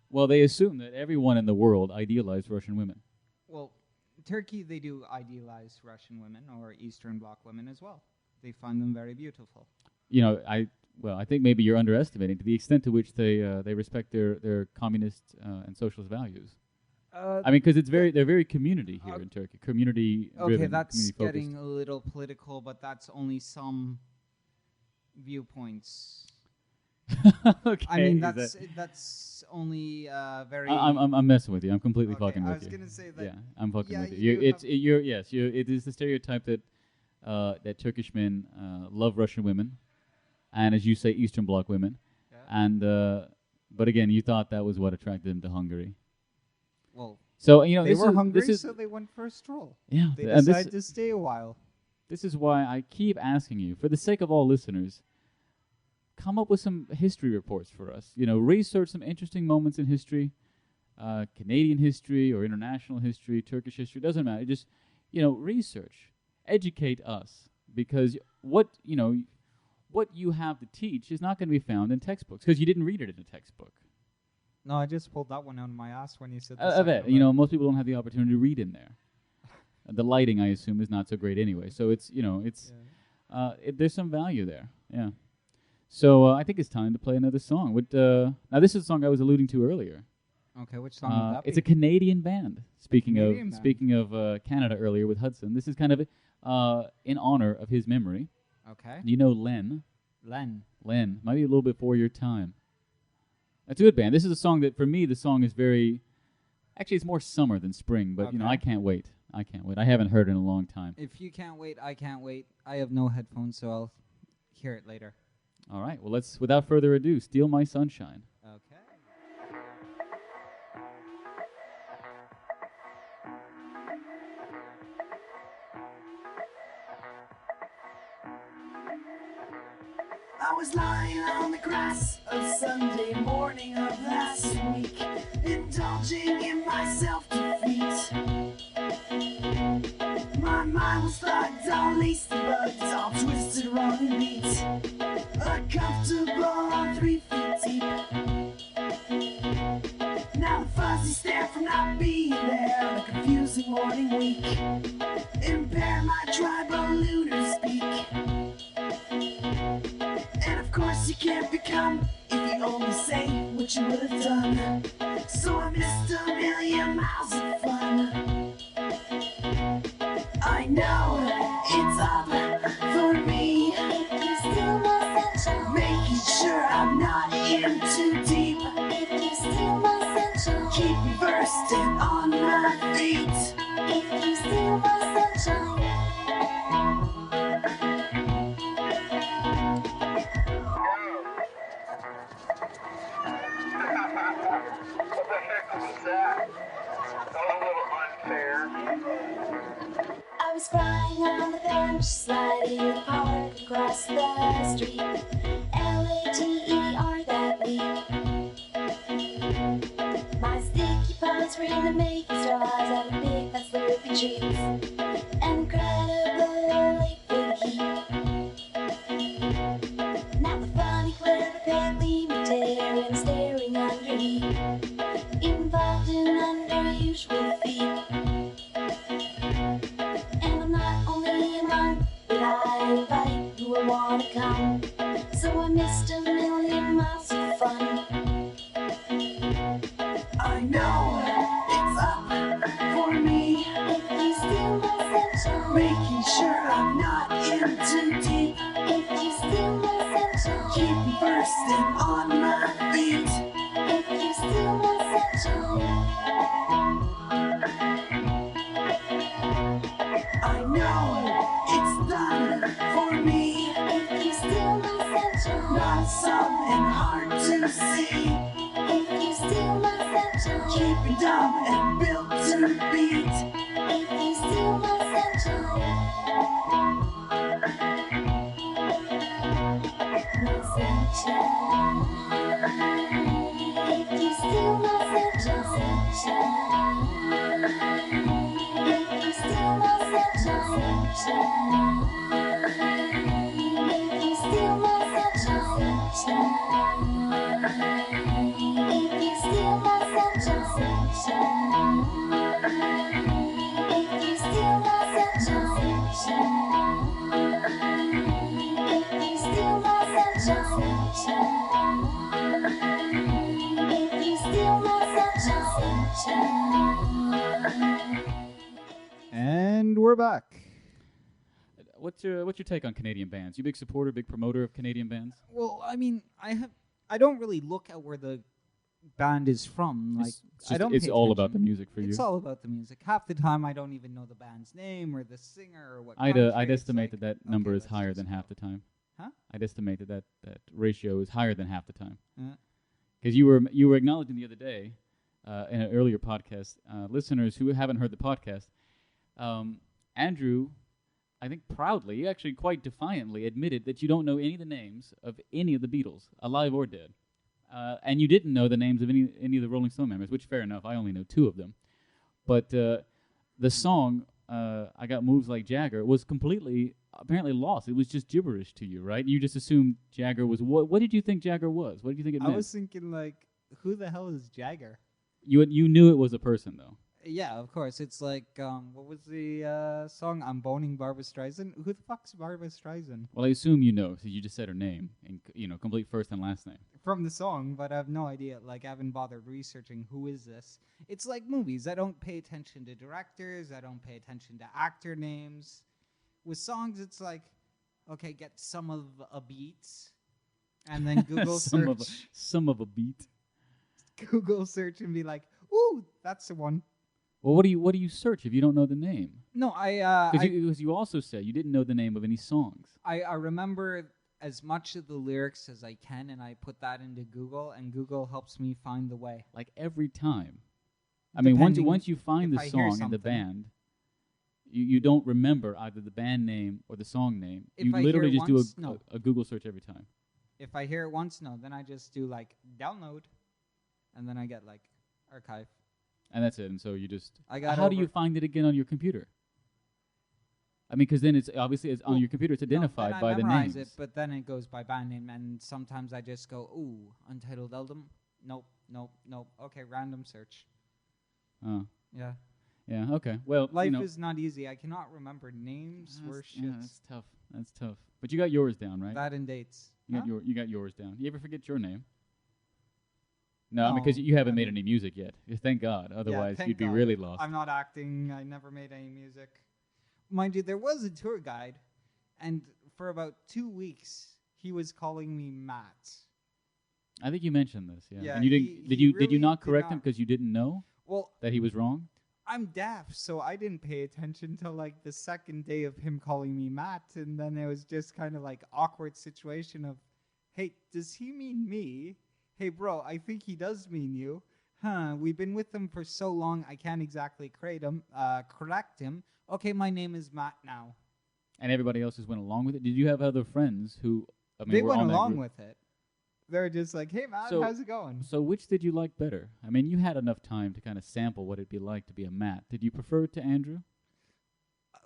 S1: Well, they assume that everyone in the world idealized Russian women.
S2: Well, Turkey, they do idealize Russian women or Eastern Bloc women as well. They find them very beautiful.
S1: I think maybe you're underestimating to the extent to which they respect their communist and socialist values. I mean, because they're very community here in Turkey, community driven.
S2: Okay, that's
S1: community-focused.
S2: getting a little political, but that's only some viewpoints.
S1: Okay,
S2: I mean,
S1: is
S2: that's only very.
S1: I'm messing with you. I'm completely
S2: Okay,
S1: fucking
S2: I
S1: with
S2: was
S1: you.
S2: gonna say that.
S1: Yeah, I'm fucking
S2: yeah,
S1: with you.
S2: you
S1: It is the stereotype that that Turkish men love Russian women, and as you say, Eastern Bloc women,
S2: Yeah.
S1: and but again, you thought that was what attracted them to Hungary.
S2: Well,
S1: So
S2: they
S1: this
S2: were
S1: is,
S2: hungry,
S1: This is,
S2: so they went for a stroll.
S1: yeah,
S2: They
S1: and
S2: decided to stay a while.
S1: this is why I keep asking you, for the sake of all listeners, come up with some history reports for us. Research some interesting moments in history, Canadian history or international history, Turkish history, doesn't matter. Just, research, educate us, because what you have to teach is not going to be found in textbooks because you didn't read it in a textbook.
S2: No, I just pulled that one out of my ass when you said.
S1: I bet, most people don't have the opportunity to read in there. The lighting, I assume, is not so great anyway. So it's, there's some value there. Yeah. So I think it's time to play another song. Now this is a song I was alluding to earlier.
S2: Okay, which song would that be?
S1: It's a Canadian band.
S2: Canadian band.
S1: Speaking of Canada earlier with Hudson, this is kind of in honor of his memory.
S2: Okay.
S1: You know Len.
S2: Len.
S1: Len, might be a little bit before your time. That's a good band. This is a song that, for me, the song is very... Actually, it's more summer than spring, but,
S2: Okay.
S1: I can't wait. I can't wait. I haven't heard it in a long time.
S2: If you can't wait, I can't wait. I have no headphones, so I'll hear it later.
S1: All right, well, let's, without further ado, Steal My Sunshine.
S2: Okay.
S3: I was lying on the grass a Sunday morning of last week, indulging in my self-defeat. My mind was fogged, all laced and bugged, all twisted, wrong and beat. Uncomfortable on 3 feet deep. Now the fuzzy stare from not being there, the confusing morning week, impair my tribal lunar speak. And of course you can't become if you only say what you would have done. So I missed a million miles of fun. I know it's up for me,
S4: If you steal my sunshine,
S3: making sure I'm not in too deep.
S4: if you steal my sunshine,
S3: Keep me versed and on my feet.
S4: if you steal my sunshine,
S5: What the heck was that? That was a little unfair.
S4: I was crying on the bench, sliding in the park across the street. Later that week. My sticky paws were in the making straws out of big fat slurpy trees. Incredibly big heat. Now the funny, clever, pale, tearing, staring underneath, involved in unusual feet. And I'm not only a monk, but I invite who will wanna come. So I missed a million miles of fun.
S3: I know it's up for me,
S4: If you steal my sunshine,
S3: making sure I'm not in too deep.
S4: if you steal my sunshine,
S3: Keep me versed and on my feet.
S4: if you steal my sunshine,
S3: I know it's done for me,
S4: if you steal my sunshine,
S3: not something hard to see.
S4: if you steal my sunshine,
S3: Keep me dumb and built to beat.
S4: if you steal my sunshine, my sunshine, if you steal my sunshine, if you steal my sunshine, if you steal my sunshine, if you steal my sunshine, if you steal my sunshine, if you steal my sunshine, if you steal my sunshine.
S2: And we're back.
S1: What's your take on Canadian bands? You big supporter, big promoter of Canadian bands?
S2: Well, I mean, I don't really look at where the band is from. Like, I don't.
S1: It's
S2: pay
S1: all about the
S2: attention.
S1: music for you.
S2: It's all about the music. Half the time, I don't even know the band's name or the singer or what.
S1: I'd
S2: country. It's
S1: estimate
S2: like,
S1: that number
S2: okay,
S1: is
S2: let's
S1: higher
S2: just
S1: than
S2: go.
S1: half the time.
S2: Huh?
S1: I'd estimate that ratio is higher than half the time.
S2: Yeah.
S1: Because you were acknowledging the other day in an earlier podcast, listeners who haven't heard the podcast, Andrew, I think proudly, actually quite defiantly, admitted that you don't know any of the names of any of the Beatles, alive or dead. And you didn't know the names of any of the Rolling Stone members, which fair enough, I only know 2 of them. But the song, I Got Moves Like Jagger, was completely, apparently lost. It was just gibberish to you, right? You just assumed Jagger was, what did you think Jagger was? What did you think it
S2: I
S1: meant?
S2: was thinking, like, who the hell is Jagger?
S1: You knew it was a person, though.
S2: Yeah, of course. It's like what was the song? I'm boning Barbara Streisand. Who the fuck's Barbara Streisand?
S1: Well, I assume you know, so you just said her name and complete first and last name.
S2: From the song, but I have no idea. Like, I haven't bothered researching who is this. It's like movies. I don't pay attention to directors. I don't pay attention to actor names. With songs, it's like, okay, get some of a beat, and then Google search.
S1: Some of a beat.
S2: Google search and be like, ooh, that's the one.
S1: Well, what do you search if you don't know the name?
S2: No, I
S1: Because you also said you didn't know the name of any songs.
S2: I remember as much of the lyrics as I can, and I put that into Google, and Google helps me find the way.
S1: Like every time. I mean, once
S2: Depending
S1: you find
S2: if
S1: the
S2: I hear
S1: song and the
S2: something.
S1: band, you don't remember either the band name or the song name.
S2: If
S1: You
S2: I hear
S1: literally
S2: it
S1: just do
S2: once, no.
S1: a Google search every time.
S2: If I hear it once, no. Then I just do like download, and then I get like archive.
S1: And that's it. And so you just.
S2: I got
S1: How do you
S2: over-
S1: find it again on your computer? I mean, because then it's obviously on
S2: Well,
S1: your computer. It's identified
S2: no,
S1: by
S2: then
S1: the
S2: I memorize
S1: names.
S2: it, but then it goes by band name, and sometimes I just go, ooh, Untitled Album. Nope. Okay, random search.
S1: Oh,
S2: Yeah.
S1: yeah. Okay. Well,
S2: Life
S1: you know,
S2: is not easy. I cannot remember names or shit.
S1: that's tough. That's tough. But you got yours down, right?
S2: That and dates.
S1: You
S2: Huh?
S1: got you got yours down. You ever forget your name? No,
S2: No,
S1: because you haven't
S2: I
S1: made
S2: mean-
S1: any music yet. Thank God. Otherwise,
S2: thank
S1: you'd be
S2: God.
S1: really lost.
S2: I'm not acting. I never made any music. Mind you, there was a tour guide, and for about 2 weeks, he was calling me Matt.
S1: I think you mentioned this. Yeah.
S2: Yeah,
S1: And you didn't.
S2: he
S1: Did you
S2: really
S1: not
S2: did
S1: correct him
S2: not-
S1: because you didn't know
S2: Well,
S1: that he was wrong?
S2: I'm deaf, so I didn't pay attention till like the second day of him calling me Matt, and then it was just kind of like awkward situation of, hey, does he mean me? Hey, bro, I think he does mean you. Huh? We've been with him for so long, I can't exactly correct him. Okay, my name is Matt now.
S1: And everybody else just went along with it. Did you have other friends who? I mean,
S2: They
S1: were
S2: went
S1: on that
S2: along
S1: group?
S2: with it. They're just like, hey, Matt,
S1: So-
S2: how's it going?
S1: So which did you like better? I mean, you had enough time to kind of sample what it'd be like to be a Matt. Did you prefer it to Andrew?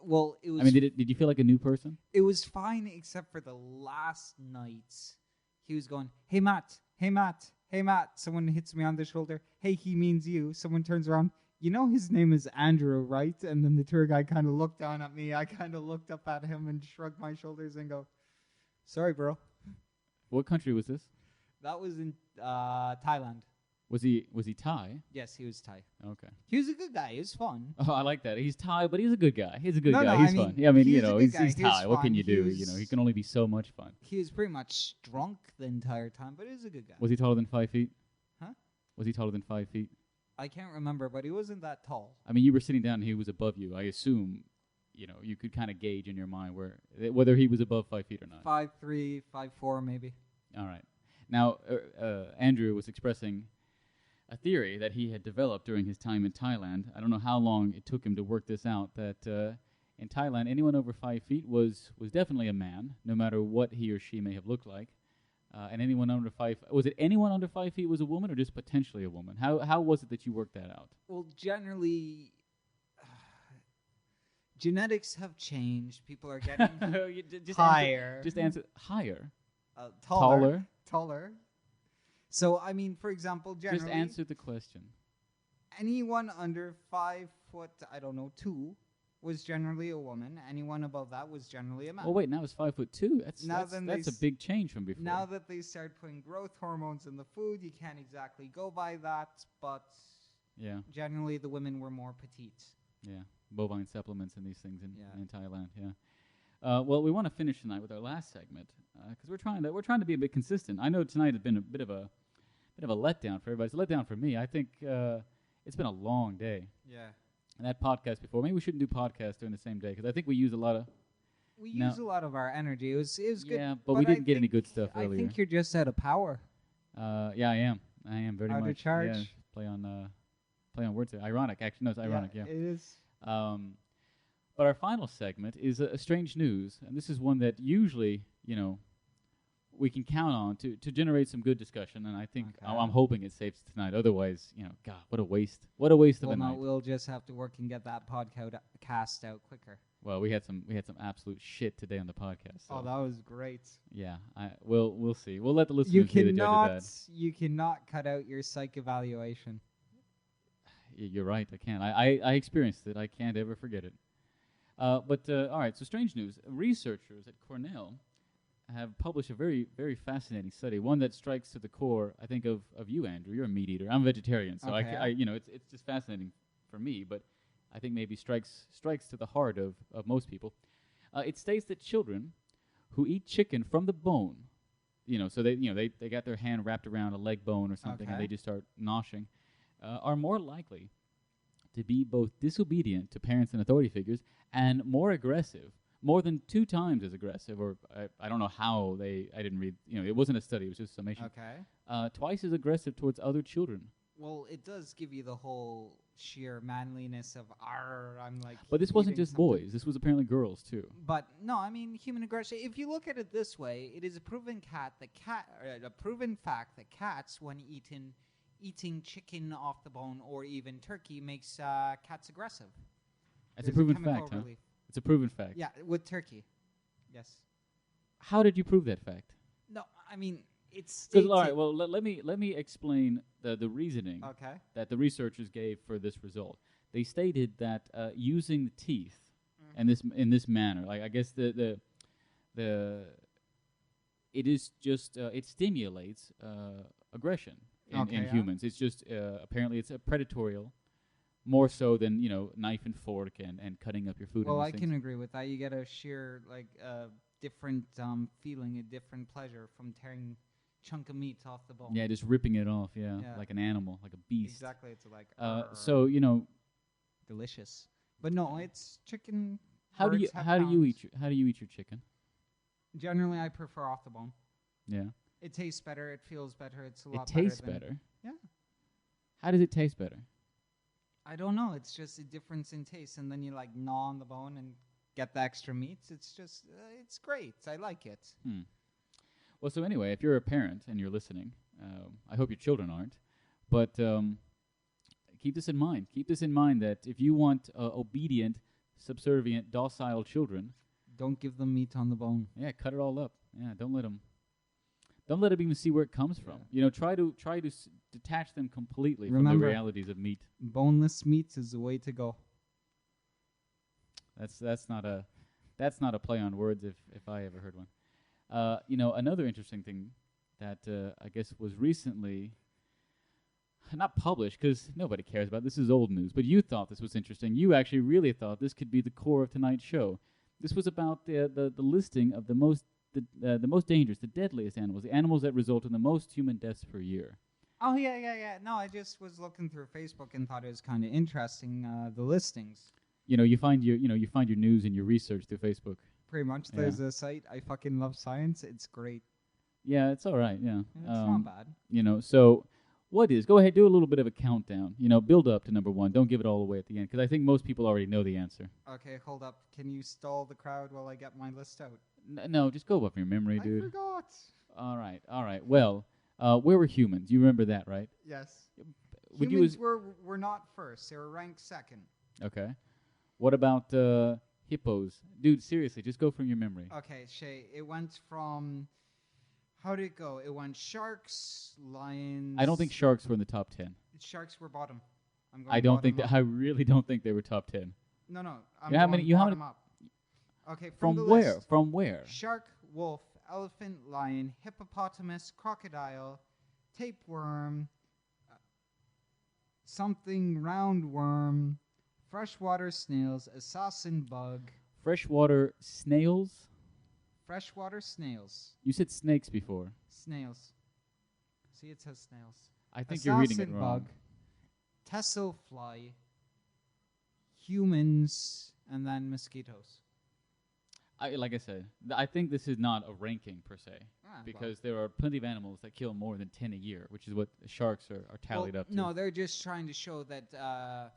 S2: Well, it was.
S1: I mean, did you feel like a new person?
S2: It was fine except for the last night. He was going, hey, Matt, hey, Matt, hey, Matt. Someone hits me on the shoulder. Hey, he means you. Someone turns around. You know his name is Andrew, right? And then the tour guide kind of looked down at me. I kind of looked up at him and shrugged my shoulders and go, sorry, bro.
S1: What country was this?
S2: That was in Thailand.
S1: Was he Thai?
S2: Yes, he was Thai.
S1: Okay.
S2: He was a good guy. He was fun.
S1: Oh, I like that. He's Thai, but he's a good guy. He's a good
S2: No,
S1: guy.
S2: no,
S1: He's
S2: I mean,
S1: fun. Yeah, I mean,
S2: he's
S1: you
S2: a
S1: know,
S2: good
S1: he's
S2: guy. He was
S1: Thai. What can
S2: fun.
S1: you
S2: He
S1: do?
S2: was-
S1: You know, he can only be so much fun.
S2: He was pretty much drunk the entire time, but he was a good guy.
S1: Was he taller than 5 feet?
S2: Huh?
S1: Was he taller than 5 feet?
S2: I can't remember, but he wasn't that tall.
S1: I mean, you were sitting down and he was above you. I assume, you know, you could kind of gauge in your mind whether he was above 5 feet or not.
S2: 5'3", 5'4", maybe.
S1: All right. Now, Andrew was expressing a theory that he had developed during his time in Thailand. I don't know how long it took him to work this out, that in Thailand, anyone over 5 feet was definitely a man, no matter what he or she may have looked like. And anyone under 5, was it anyone under 5 feet was a woman or just potentially a woman? How was it that you worked that out?
S2: Well, generally, genetics have changed. People are getting
S1: You just
S2: higher.
S1: Answer, just answer higher.
S2: Taller. Taller. So, I mean, for example, generally,
S1: Just answer the question.
S2: anyone under 5 foot, I don't know, 2, was generally a woman. Anyone above that was generally a man.
S1: Oh wait, now it's 5'2".
S2: Now then they
S1: That's a
S2: s-
S1: big change from before.
S2: Now that they start putting growth hormones in the food, you can't exactly go by that, but
S1: yeah,
S2: generally the women were more petite.
S1: yeah, bovine supplements and these things in
S2: Yeah.
S1: Thailand. Yeah. Well, we want to finish tonight with our last segment because we're trying to be a bit consistent. I know tonight has been a bit of a letdown for everybody. It's a letdown for me. I think it's been a long day.
S2: Yeah.
S1: And that podcast before, maybe we shouldn't do podcasts during the same day because I think we use a lot of.
S2: We
S1: No.
S2: use a lot of our energy. It was good.
S1: Yeah, but we didn't get any
S2: think-
S1: good stuff
S2: I
S1: earlier.
S2: think you're just out of power.
S1: Yeah, I am. I am very
S2: Out of
S1: much.
S2: charge?
S1: Yeah, play on words there. Ironic, actually. No, it's ironic. Yeah.
S2: It is.
S1: But our final segment is a strange news, and this is one that usually, you know, we can count on to generate some good discussion. And I think
S2: Okay.
S1: I'm hoping it saves tonight. Otherwise, you know, God, what a waste! What a waste
S2: Well,
S1: of a
S2: no,
S1: night.
S2: we'll just have to work and get that podcast out quicker.
S1: Well, we had some absolute shit today on the podcast. So
S2: Oh, that was great.
S1: yeah, we'll see. We'll let the listeners
S2: You
S1: be the judge of that.
S2: cannot cut out your psych evaluation.
S1: You're right. I can't. I experienced it. I can't ever forget it. But all right. So strange news. Researchers at Cornell have published a very, very fascinating study. One that strikes to the core, I think, of you, Andrew. You're a meat eater. I'm a vegetarian, so
S2: Okay.
S1: it's just fascinating for me. But I think maybe strikes to the heart of most people. It states that children who eat chicken from the bone, so they got their hand wrapped around a leg bone or something, and
S2: Okay.
S1: they just start noshing, are more likely to be both disobedient to parents and authority figures and more aggressive, more than 2 times as aggressive, or I don't know how I didn't read, it wasn't a study, it was just summation.
S2: Okay.
S1: Twice as aggressive towards other children.
S2: Well, it does give you the whole sheer manliness of I'm like.
S1: But this wasn't
S2: eating
S1: just
S2: something."
S1: boys, this was apparently girls too.
S2: But no, I mean human aggression. If you look at it this way, it is a proven a proven fact that cats, when eating chicken off the bone or even turkey, makes cats aggressive.
S1: It's a
S2: There's
S1: proven
S2: chemical
S1: fact, huh?
S2: relief.
S1: It's a proven fact.
S2: Yeah, with turkey. Yes.
S1: How did you prove that fact?
S2: No, I mean it's.
S1: Because all right, well let me explain the reasoning
S2: Okay.
S1: that the researchers gave for this result. They stated that using the teeth in this manner, like I guess the it is just it stimulates aggression in
S2: Okay, yeah.
S1: humans. It's just apparently it's a predatorial, more so than knife and fork and cutting up your food.
S2: Well,
S1: and
S2: I
S1: those
S2: can
S1: things.
S2: agree with that. You get a sheer different feeling, a different pleasure from tearing chunk of meat off the bone.
S1: Yeah, just ripping it off. Yeah,
S2: Yeah.
S1: like an animal, like a beast.
S2: Exactly. It's like
S1: So
S2: delicious. But no, it's chicken.
S1: how do
S2: birds have
S1: you eat
S2: pounds.
S1: how do you eat your chicken?
S2: Generally, I prefer off the bone.
S1: Yeah,
S2: It tastes better. It feels better. It's a
S1: it
S2: lot
S1: tastes
S2: better.
S1: better.
S2: Yeah.
S1: How does it taste better?
S2: I don't know. It's just a difference in taste, and then you like gnaw on the bone and get the extra meats. It's just it's great. I like it.
S1: Well, so anyway, if you're a parent and you're listening, I hope your children aren't, but keep this in mind. Keep this in mind that if you want obedient, subservient, docile children,
S2: Don't give them meat on the bone.
S1: yeah, cut it all up. Yeah, don't let them even see where it comes from. Try to detach them completely from
S2: Remember-
S1: the realities of meat.
S2: Boneless meat is the way to go.
S1: That's not a play on words if I ever heard one. Another interesting thing that I guess was recently not published because nobody cares about it. This is old news, but you thought this was interesting. You actually really thought this could be the core of tonight's show. This was about the listing of the most dangerous, the deadliest animals, the animals that result in the most human deaths per year.
S2: Oh yeah. No, I just was looking through Facebook and thought it was kind of interesting. The listings.
S1: You find your news and your research through Facebook.
S2: Pretty much.
S1: Yeah.
S2: There's a site. I fucking love science. It's great.
S1: Yeah, it's all right. Yeah,
S2: It's not bad.
S1: So what is? Go ahead, do a little bit of a countdown. Build up to number 1. Don't give it all away at the end because I think most people already know the answer.
S2: Okay, hold up. Can you stall the crowd while I get my list out?
S1: No, just go off your memory,
S2: I
S1: dude.
S2: forgot.
S1: All right. Well, where were humans? You remember that, right?
S2: Yes.
S1: Would you
S2: Humans
S1: as-
S2: were not first. They were ranked second.
S1: Okay. What about hippos? Dude, seriously, just go from your memory.
S2: Okay, Shay. It went from. How did it go? It went sharks, lions.
S1: I don't think sharks were in the top 10.
S2: Sharks were bottom. I'm going
S1: I don't think
S2: bottom
S1: that.
S2: up.
S1: I really don't think they were top 10.
S2: No.
S1: You
S2: I'm
S1: know how
S2: going
S1: many- you know how many-
S2: bottom up. Okay,
S1: From
S2: the
S1: where?
S2: list.
S1: From where?
S2: Shark, wolf, elephant, lion, hippopotamus, crocodile, tapeworm, something roundworm, freshwater snails, assassin bug,
S1: Freshwater snails?
S2: freshwater snails,
S1: You said snakes before.
S2: snails. See, it says snails.
S1: I think you're reading it
S2: Assassin
S1: wrong.
S2: bug, Tessel fly, humans, and then mosquitoes.
S1: Like I said, I think this is not a ranking per se,
S2: Ah,
S1: because there are plenty of animals that kill more than 10 a year, which is what sharks are tallied up to.
S2: No, they're just trying to show that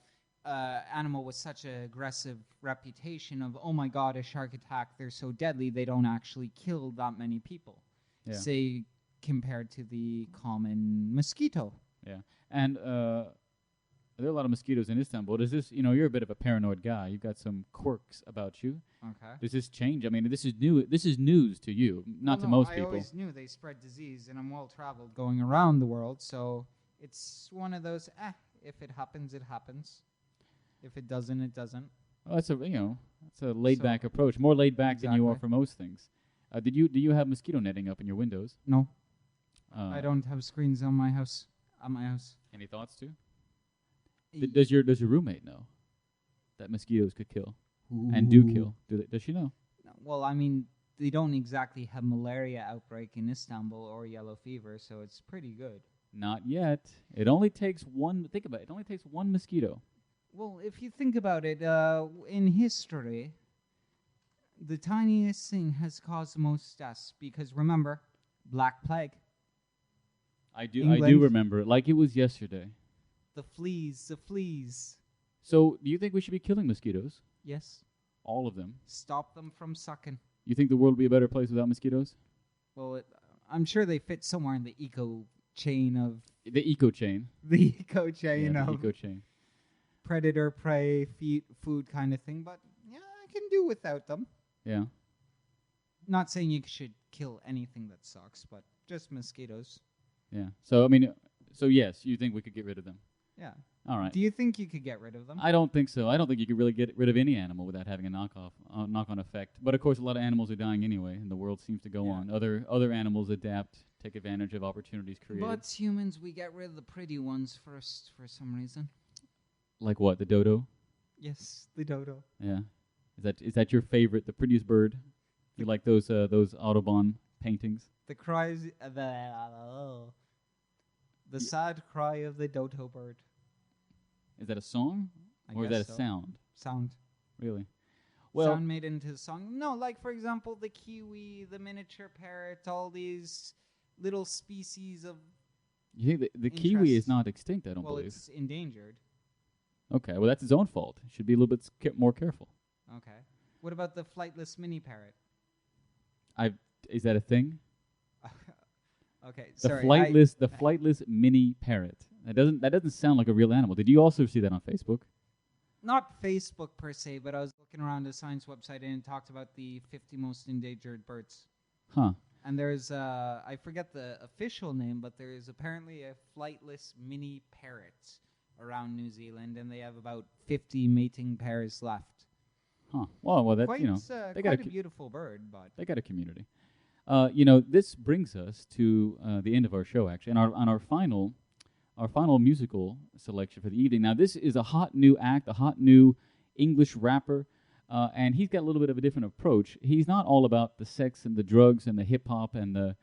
S2: animal with such an aggressive reputation of, oh my god, a shark attack, they're so deadly, they don't actually kill that many people.
S1: Yeah.
S2: Say, compared to the common mosquito.
S1: Yeah, and there are a lot of mosquitoes in Istanbul. Does this, you're a bit of a paranoid guy. You've got some quirks about you.
S2: Okay.
S1: Does this change? I mean, this is new. This is news to you, not to most
S2: I
S1: people.
S2: always knew they spread disease, and I'm well traveled going around the world, so it's one of those. If it happens, it happens. If it doesn't, it doesn't.
S1: Well, that's a laid back approach. More laid back than you are
S2: Exactly.
S1: for most things. Do you have mosquito netting up in your windows?
S2: No,
S1: Uh,
S2: I don't have screens on my house.
S1: Any thoughts too? Does your roommate know that mosquitoes could kill and do kill? Does she know?
S2: Well, I mean, they don't exactly have malaria outbreak in Istanbul or yellow fever, so it's pretty good.
S1: Not yet. It only takes one. Think about it. It only takes one mosquito.
S2: Well, if you think about it, in history, the tiniest thing has caused the most deaths. Because remember, Black Plague,
S1: I do
S2: England.
S1: remember it like it was yesterday.
S2: the fleas.
S1: So, do you think we should be killing mosquitoes?
S2: Yes,
S1: All of them.
S2: stop them from sucking.
S1: You think the world would be a better place without mosquitoes?
S2: Well, I'm sure they fit somewhere in the eco chain of
S1: The eco chain.
S2: the eco chain
S1: Yeah, the
S2: of
S1: eco chain.
S2: predator prey food kind of thing. But yeah, I can do without them.
S1: Yeah.
S2: Not saying you should kill anything that sucks, but just mosquitoes.
S1: Yeah. So I mean, so yes, you think we could get rid of them?
S2: Yeah.
S1: All right.
S2: Do you think you could get rid of them?
S1: I don't think so. I don't think you could really get rid of any animal without having a knock-on effect. But of course, a lot of animals are dying anyway, and the world seems to go
S2: Yeah.
S1: on. Other animals adapt, take advantage of opportunities created.
S2: But humans, we get rid of the pretty ones first for some reason.
S1: Like what? The dodo?
S2: Yes, the dodo.
S1: Yeah. Is that your favorite? The prettiest bird? You like those Audubon paintings?
S2: The cries, the sad cry of the dodo bird.
S1: Is that a song
S2: I
S1: or is
S2: guess
S1: that a
S2: so.
S1: sound?
S2: Sound.
S1: Really? Well,
S2: Sound made into a song. No, like for example, the kiwi, the miniature parrot, all these little species of.
S1: you think the kiwi is
S2: Interests.
S1: not extinct? I don't
S2: Well,
S1: believe.
S2: it's endangered.
S1: Okay, well that's his own fault. Should be a little bit more careful.
S2: Okay. What about the flightless mini parrot?
S1: Is that a thing?
S2: Okay,
S1: The
S2: sorry.
S1: flightless mini parrot. That doesn't sound like a real animal. Did you also see that on Facebook?
S2: Not Facebook per se, but I was looking around the science website and it talked about the 50 most endangered birds.
S1: Huh.
S2: And there's, I forget the official name, but there is apparently a flightless mini parrot around New Zealand, and they have about 50 mating pairs left.
S1: Huh. Well, that's
S2: Quite,
S1: they
S2: quite
S1: got
S2: a beautiful bird, but
S1: they got a community. This brings us to the end of our show, actually, and our final musical selection for the evening. Now, this is a hot new act, a hot new English rapper, and he's got a little bit of a different approach. He's not all about the sex and the drugs and the hip hop and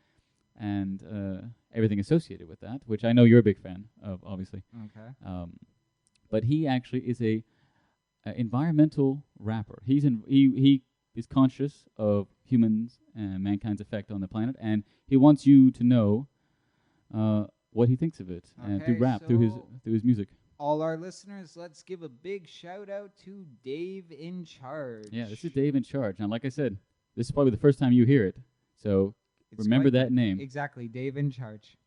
S1: everything associated with that, which I know you're a big fan of, obviously.
S2: okay.
S1: But he actually is a environmental rapper. He is conscious of humans and mankind's effect on the planet, and he wants you to know what he thinks of it and to
S2: Okay,
S1: rap through his music.
S2: All our listeners, let's give a big shout out to Dave in Charge.
S1: Yeah, this is Dave in Charge. Now, like I said, this is probably the first time you hear it, so
S2: It's
S1: remember
S2: quite-
S1: that name.
S2: Exactly, Dave in Charge.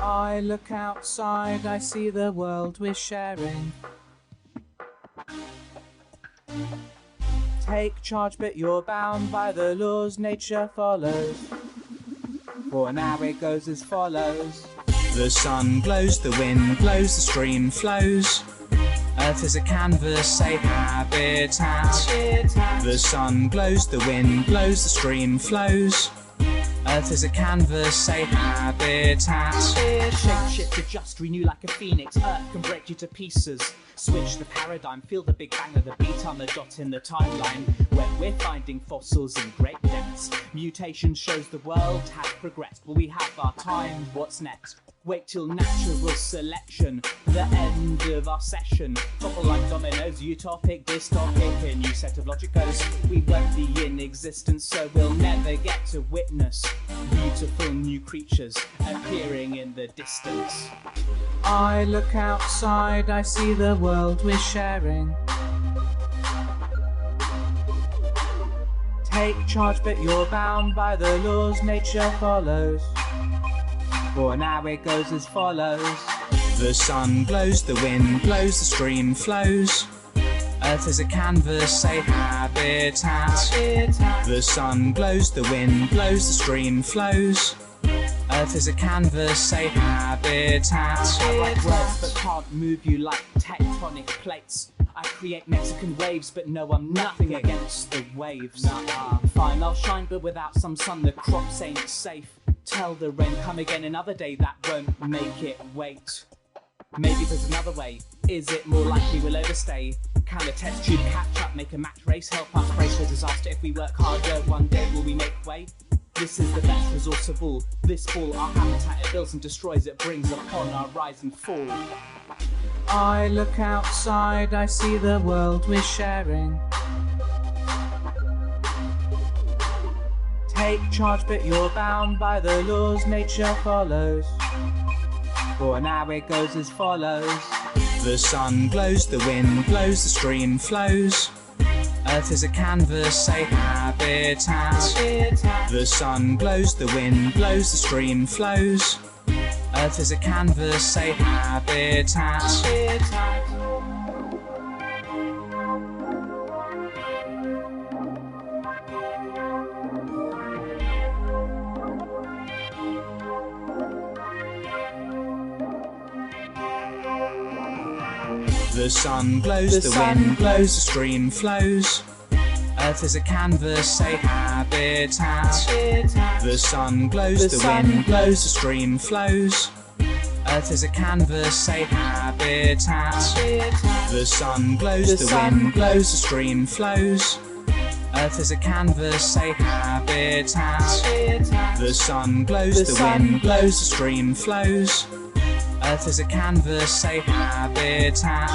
S6: I look outside, I see the world we're sharing. Take charge, but you're bound by the laws nature follows. For now it goes as follows. The sun glows, the wind blows, the stream flows. Earth is a canvas, a habitat. The sun glows, the wind blows, the stream flows. Earth is a canvas, a habitat.
S7: Shape shift, adjust, renew like a phoenix. Earth can break you to pieces. Switch the paradigm, feel the big bang of the beat on the dot in the timeline. When we're finding fossils in great depths, mutation shows the world has progressed. Will we have our time? What's next? Wait till natural selection, the end of our session. Topple like dominoes, utopic, dystopic, a new set of logic goes. We won't be in existence, so we'll never get to witness beautiful new creatures appearing in the distance.
S6: I look outside, I see the world we're sharing. Take charge, but you're bound by the laws nature follows. For now it goes as follows.
S7: The sun glows, the wind blows, the stream flows.
S6: Earth is a canvas, say habitat. The sun glows, the wind blows, the stream flows. Earth is a canvas, say habitat.
S7: I write words but can't move you like tectonic plates. I create Mexican waves, but no, I'm nothing against the waves. Fine, I'll shine, but without some sun, the crops ain't safe. Tell the rain, come again another day, that won't make it wait. Maybe there's another way. Is it more likely we'll overstay? Can the test tube catch up, make a match race, help us brace for disaster? If we work harder, one day will we make way? This is the best resource of all. This ball, our habitat, it builds and destroys, it brings upon our rise and fall.
S6: I look outside, I see the world we're sharing. Take charge, but you're bound by the laws nature follows. For now it goes as follows. The sun glows, the wind blows, the stream flows. Earth is a canvas, say habitat. The sun glows, the wind blows, the stream flows. Earth is a canvas, say habitat. The sun glows, the wind blows, the stream flows. Earth is a canvas, say habitat. The sun glows, the wind blows, the stream flows. Earth is a canvas, say habitat. The sun glows, the wind blows, the stream flows. Earth is a canvas, say habitat. The sun glows, the wind blows, the stream flows. Earth is a canvas, say habitat.